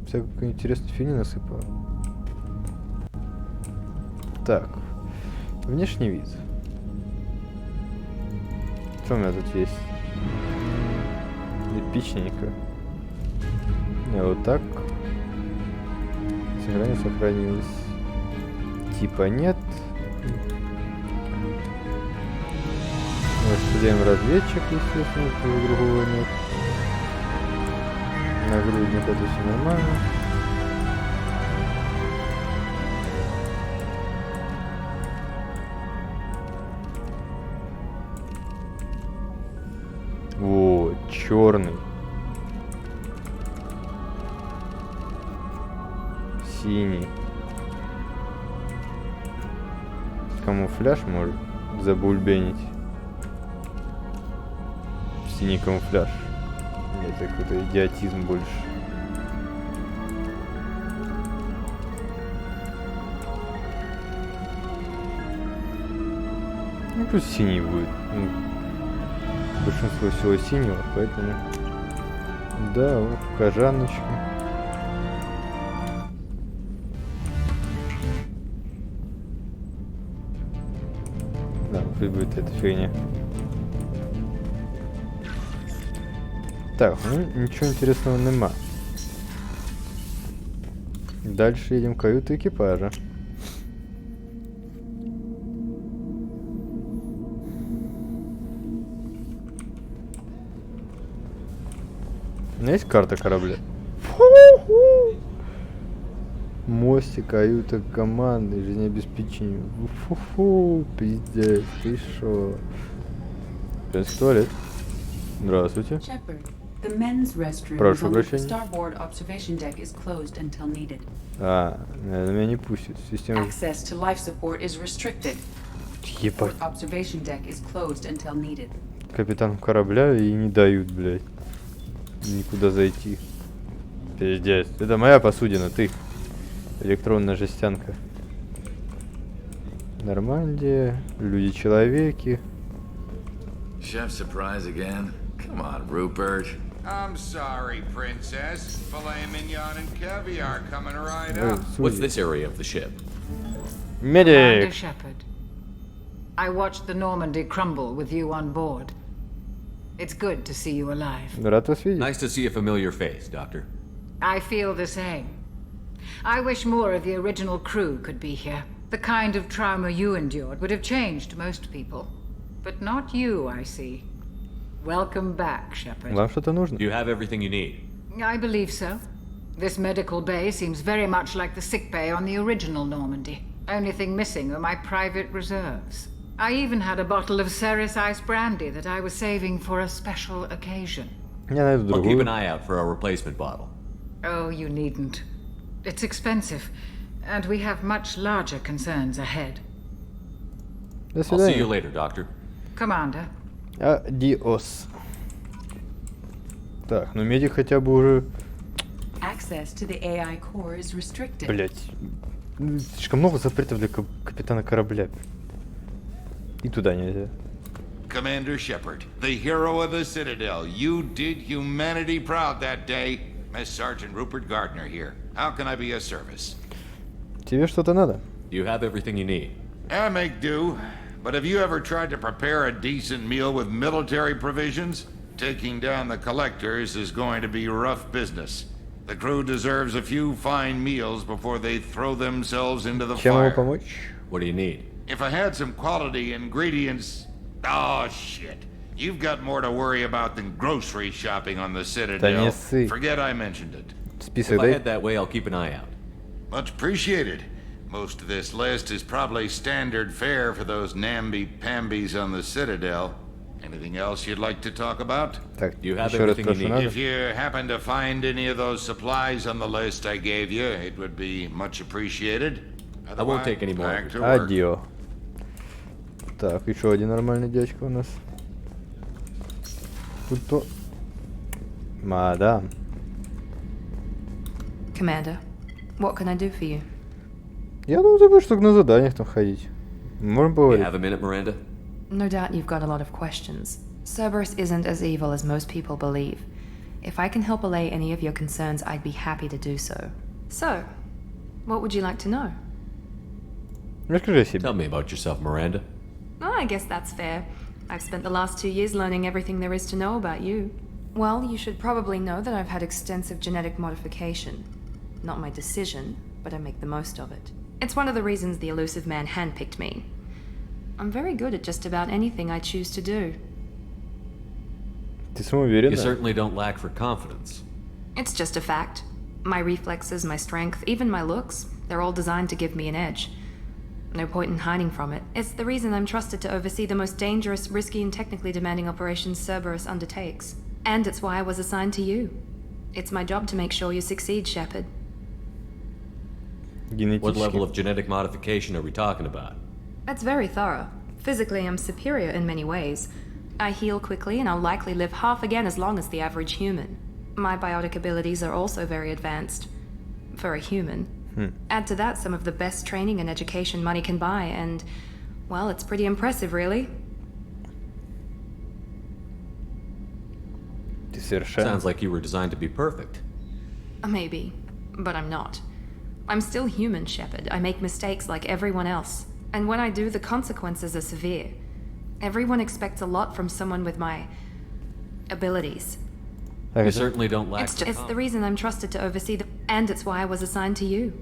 A: Всякая интересная фигня насыпала. Так. Внешний вид. Что у меня тут есть? Эпичненько. Вот так. Сохранилось. Типа нет. Студент разведчик, естественно, другого нет. Нагрудник, это все нормально. О, черный. Синий. Камуфляж может забульбенить. Синий камуфляж. Это какой-то идиотизм больше. Ну пусть синий будет. Ну, большинство всего синего, поэтому... Да, вот кожаночка. Да, пусть будет эта фигня. Так, ну ничего интересного нема. Дальше едем в каюту экипажа. У меня есть карта корабля. Мостик, каюта команды, жизнеобеспечение. Фу-фу, пиздец, ты шо? Женский туалет. Здравствуйте. Прошу прощения. А, наверное, меня не пустят. Система... Ебать. Капитан корабля и не дают, блядь. Никуда зайти. Пиздец. Это моя посудина, ты. Электронная жестянка. Нормандия. Люди-человеки.
N: Chef surprise again? Come on, Rupert.
U: I'm sorry, Princess. Filet mignon and caviar coming right up.
L: What's this area of the ship?
A: Medic.
V: Shepard. I watched the Normandy crumble with you on board. It's good to see you alive.
A: Рад вас видеть.
L: Nice to see a familiar face, Doctor.
V: I feel the same. I wish more of the original crew could be here. The kind of trauma you endured would have changed most people. But not you, I see. Welcome back, Shepard.
A: Вам что-то нужно?
L: Do you have everything you need?
V: I believe so. This medical bay seems very much like the sick bay on the original Normandy. Only thing missing are my private reserves. I even had a bottle of Ceres ice brandy that I was saving for a special occasion.
I: I'll keep an eye out for a replacement bottle.
V: Oh, you needn't. It's expensive, and we have much larger concerns ahead.
A: До
I: I'll
A: свидания.
I: see you later, Doctor.
V: Commander.
A: Адиос. Так, ну медик хотя бы уже...
E: Access to the AI core is restricted.
A: Блять. Слишком много запретов для капитана корабля. И туда нельзя.
U: Commander Shepard, the hero of the Citadel. You did humanity proud that day. Miss Sergeant Rupert Gardner here. How can I be of service?
A: Тебе что-то надо?
I: You have everything you need.
U: I make do. But have you ever tried to prepare a decent meal with military provisions? Taking down the collectors is going to be rough business. The crew deserves a few fine meals before they throw themselves into the
A: Чем могу
U: fire.
A: помочь?
I: What do you need?
U: If I had some quality ingredients... Oh, shit. You've got more to worry about than grocery shopping on the Citadel. Forget I mentioned it.
I: If I head that way, I'll keep an eye out.
U: Much appreciated. Most of this list is probably standard fare for those namby-pambies on the Citadel. Anything else you'd like to talk about?
A: Так,
I: you have
A: еще раз
I: everything you
A: прошу,
I: need.
A: надо?
U: If you happen to find any of those supplies on the list I gave you, it would be much appreciated.
I: I won't take any more.
U: Back to work.
A: Адио. Так, еще один нормальный дядька у нас. Тут то... Мадам.
O: Commander, what can I do for you?
A: Я думаю, ты будешь только на заданиях там ходить. Можем
I: You
A: поговорить.
I: have a minute, Miranda?
O: No doubt you've got a lot of questions. Cerberus isn't as evil as most people believe. If I can help allay any of your concerns, I'd be happy to do so. So, what would you like to know?
A: Расскажи о себе.
I: Tell me about yourself, Miranda.
B: Oh, I guess that's fair. I've spent the last 2 years learning everything there is to know about you.
O: Well, you should probably know that I've had extensive genetic modification. Not my decision, but I make the most of it.
B: It's one of the reasons the elusive man handpicked me. I'm very good at just about anything I choose to do.
A: Ты самоуверена?
I: You certainly don't lack for confidence.
B: It's just a fact. My reflexes, my strength, even my looks, they're all designed to give me an edge. No point in hiding from it. It's the reason I'm trusted to oversee the most dangerous, risky, and technically demanding operations Cerberus undertakes. And it's why I was assigned to you. It's my job to make sure you succeed, Shepard.
I: What level of genetic modification are we talking about?
B: That's very thorough. Physically, I'm superior in many ways. I heal quickly, and I'll likely live half again as long as the average human. My biotic abilities are also very advanced. For a human. Add to that some of the best training and education money can buy, and, well, it's pretty impressive, really.
A: Ты совершенно...
I: Sounds like you were designed to be perfect.
B: Maybe, but I'm not. I'm still human, Shepard. I make mistakes like everyone else. And when I do, the consequences are severe. Everyone expects a lot from someone with my... abilities.
I: You certainly don't lack
B: It's the reason I'm trusted to oversee the... And it's why I was assigned to you.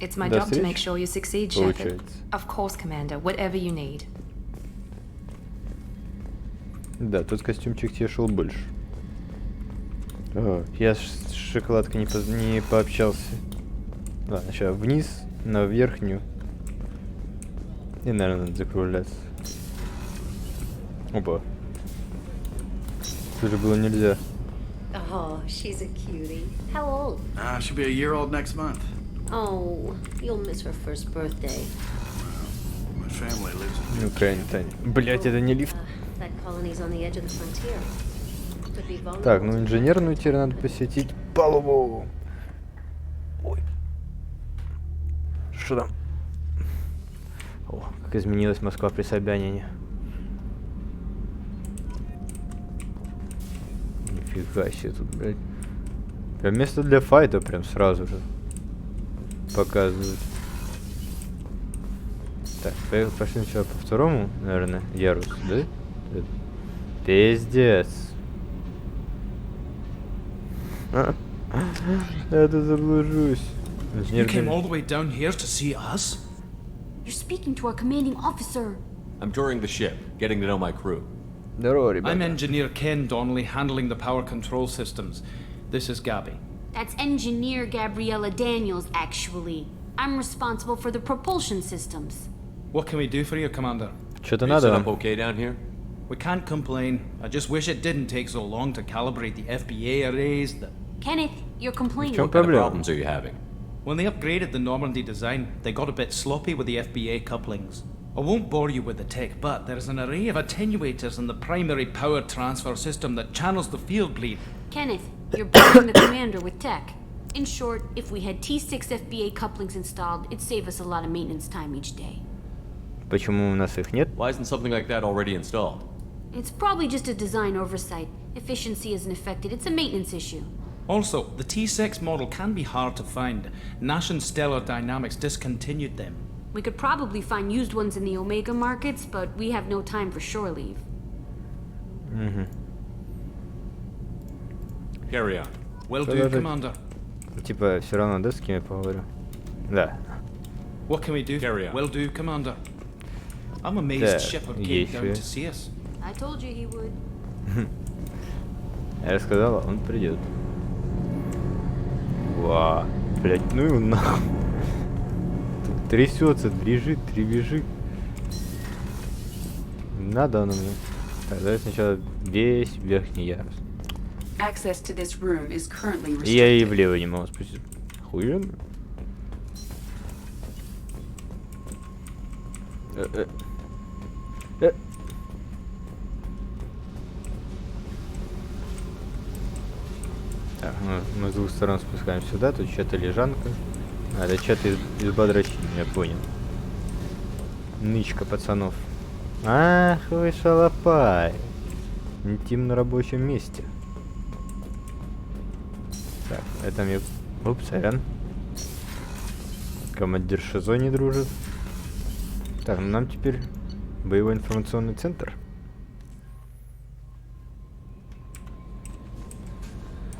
B: It's my job to make sure you succeed, Shepard. Of course, Commander. Whatever you need.
A: Да, тот костюмчик тебе шел больше. О, я с шоколадкой не пообщался. Ладно, сейчас вниз, на верхнюю. И, наверное, надо закругляться. Опа. Тут же было нельзя.
J: Oh, she's a cutie. How old?
W: She'll be a year old next month.
J: Oh, you'll miss her first birthday.
W: My family lives in...
A: Ну, крайне Таня. Блять, это не лифт.
J: That colony's on the edge of the frontier. Could be vulnerable.
A: Так, ну инженерную теперь надо посетить палубу. Ой. Что там? О, как изменилась Москва при Собянине. Нифига себе тут, блядь. Прям место для файта прям сразу же показывают. Так, пошли сначала по второму, наверное, ярусу, да? Пиздец. Я тут заблужусь.
R: You came all the way down here to see us?
X: You're speaking to our commanding officer.
I: I'm touring the ship, getting to know my crew.
R: I'm Engineer Ken Donnelly, handling the power control systems. This is Gabby.
X: That's engineer Gabriella Daniels, actually. I'm responsible for the propulsion systems.
H: What can we do for you, Commander?
A: Что-то
I: Is
A: надо
I: it
A: вам.
I: up okay down here?
H: We can't complain. I just wish it didn't take so long to calibrate the FBA arrays.
X: Kenneth, you're complaining.
A: чем
I: What kind of
A: проблема?
I: problems are you having?
H: When they upgraded the Normandy design, they got a bit sloppy with the FBA couplings. I won't bore you with the tech, but there's an array of attenuators in the primary power transfer system that channels the field bleed.
X: Kenneth, you're boring the commander with tech. In short, if we had T6 FBA couplings installed, it'd save us a lot of maintenance time each day.
A: Почему у нас их нет?
I: Why isn't something like that already installed?
X: It's probably just a design oversight. Efficiency isn't affected, it's a maintenance issue.
H: Also, the T6 model can be hard to find. Nash and Stellar Dynamics discontinued them.
X: We could probably find used ones in the Omega markets, but we have no time for shore leave.
I: Carry on.
H: Will do,
A: Продолжать.
H: Commander.
A: Типа, все равно, да, с кем я поговорю? Да.
H: What can we do?
I: Carry on.
H: Will do, Commander. I'm amazed
A: Так,
H: Shepard came
A: есть
H: down
A: ли?
H: to see us.
X: I told you he would.
A: Я сказала, он придет. Ва, блять, ну его нахуй. Тут трясется, дребежит. Надо оно мне. Тогда сначала весь верхний ярус.
F: Access to this room is currently
A: И я и
F: restricted.
A: влево не могу спуститься. Хуя. Так, мы с двух сторон спускаем сюда, тут что-то лежанка. А, это что-то из бодрочини, я понял. Нычка пацанов. Ах вы шалопай. Интим на рабочем месте. Так, это мне... Упс, сорян. Командир Шизо не дружит. Так, ну нам теперь боевой информационный центр.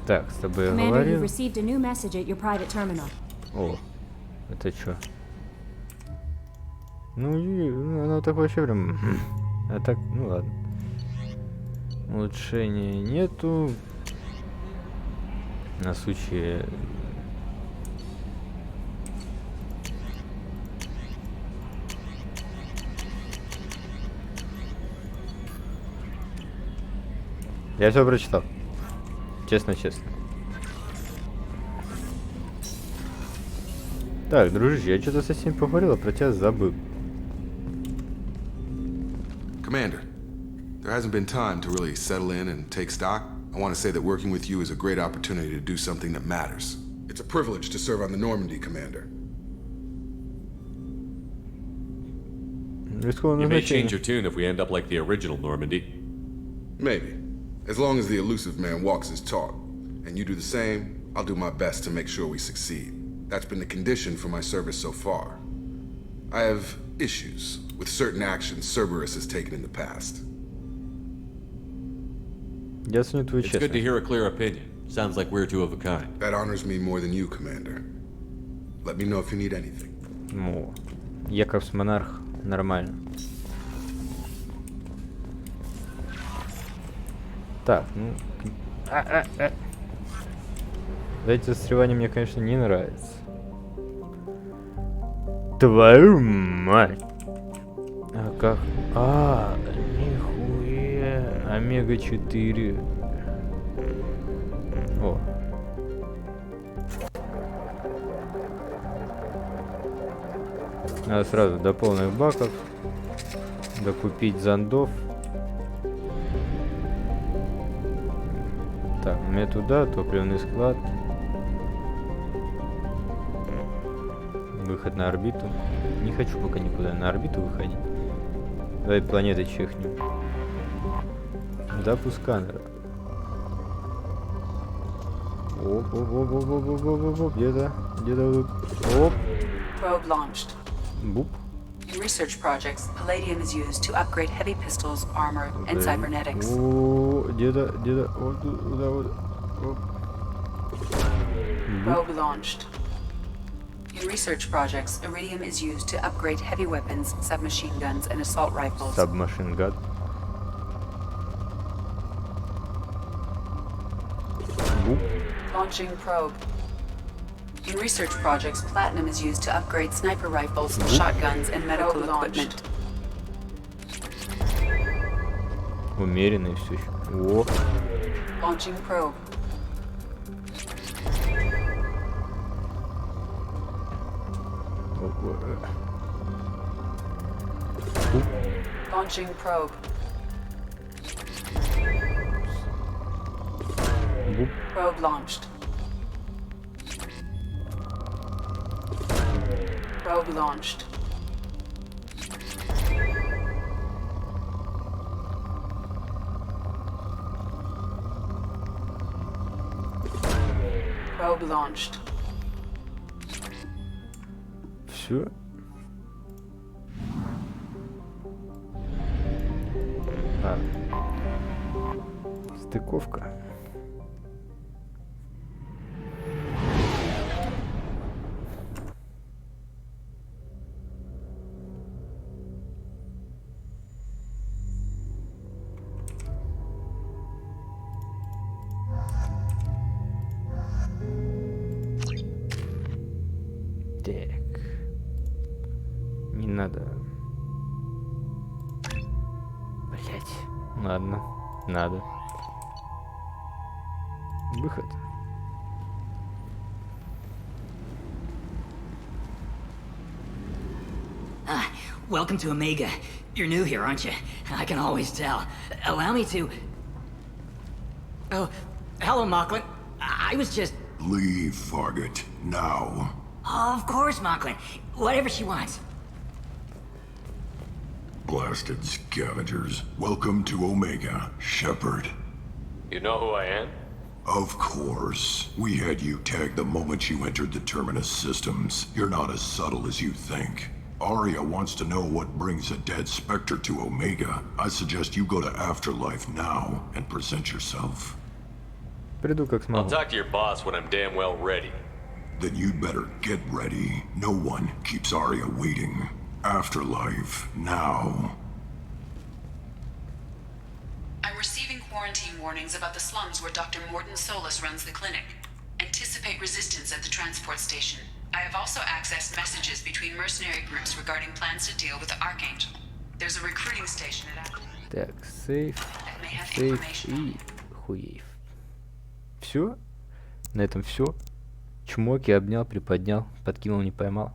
A: Так, с тобой я
T: Commander, you've
A: говорил.
T: received a new message at your private terminal.
A: О, это чё? Ну, оно так вообще прям... А так, ну ладно. Улучшения нету. На случай... Я все прочитал. Честно. Так, дружище, я что-то совсем поговорил, а про тебя забыл.
M: Commander, there hasn't been time to really settle in and take stock. I want to say that working with you is a great opportunity to do something that matters. It's a privilege to serve on the Normandy, Commander.
I: You may change your tune if we end up like the original Normandy.
M: Maybe. As long as the elusive man walks his talk, and you do the same, I'll do my best to make sure we succeed. That's been the condition for my service so far. I have issues with certain actions Cerberus has taken in the past.
A: Я ценю твою
I: It's good to
A: честность.
I: hear a clear opinion. Sounds like we're two of a kind.
M: That honors me more than you, Commander. Let me know if you need anything.
A: Ну, Яковс монарх, нормально. Так, ну... Эти застревания мне, конечно, не нравятся. Твою мать! А как? А, нихуя! Омега-4. О. Надо сразу до полных баков докупить зондов. Так, мне туда, топливный склад. Выход на орбиту. Не хочу пока никуда на орбиту выходить. Давай планеты чихнем. Запуск сканера. Оп, где-то тут. Оп.
F: Probe launched.
A: Буп.
F: In research projects, palladium is used to upgrade heavy pistols, armor, and cybernetics.
A: О, где-то, вот туда вот. Оп.
F: Probe launched. In research projects, iridium is used to upgrade heavy weapons, submachine guns, and assault rifles.
A: Submachine gun.
F: Launching probe. In research projects, platinum is used to upgrade sniper rifles, shotguns, and medical equipment.
A: Умеренный все еще. О.
F: Launching probe. Launching probe. Probe launched. Probe launched. Probe launched.
A: Все. Стыковка. Так. Не надо. Блять. Ладно. Надо. Выход.
C: Welcome to Omega. You're new here, aren't you? I can always tell. Allow me to... Oh, hello, Mocklin. I was just...
K: Leave, Fargate. Now.
C: Oh, of course, Mocklin. Whatever she wants.
K: Blasted scavengers. Welcome to Omega, Shepard.
I: You know who I am?
K: Of course. We had you tagged the moment you entered the Terminus systems. You're not as subtle as you think. Aria wants to know what brings a dead Spectre to Omega. I suggest you go to Afterlife now and present yourself.
A: Приду как смогу.
I: I'll talk to your boss when I'm damn well ready.
K: Then you'd better get ready. No one keeps Aria waiting. Afterlife now.
F: I'm receiving quarantine warnings about the slums where Dr. Morton Solus runs the clinic. Anticipate resistance at the transport station. I have also accessed messages between mercenary groups regarding plans to deal with the Archangel. There's a recruiting station at Afterlife.
A: Так, сейф, сейф и хуев. Все? На этом все. Чмоки обнял, приподнял, подкинул, не поймал.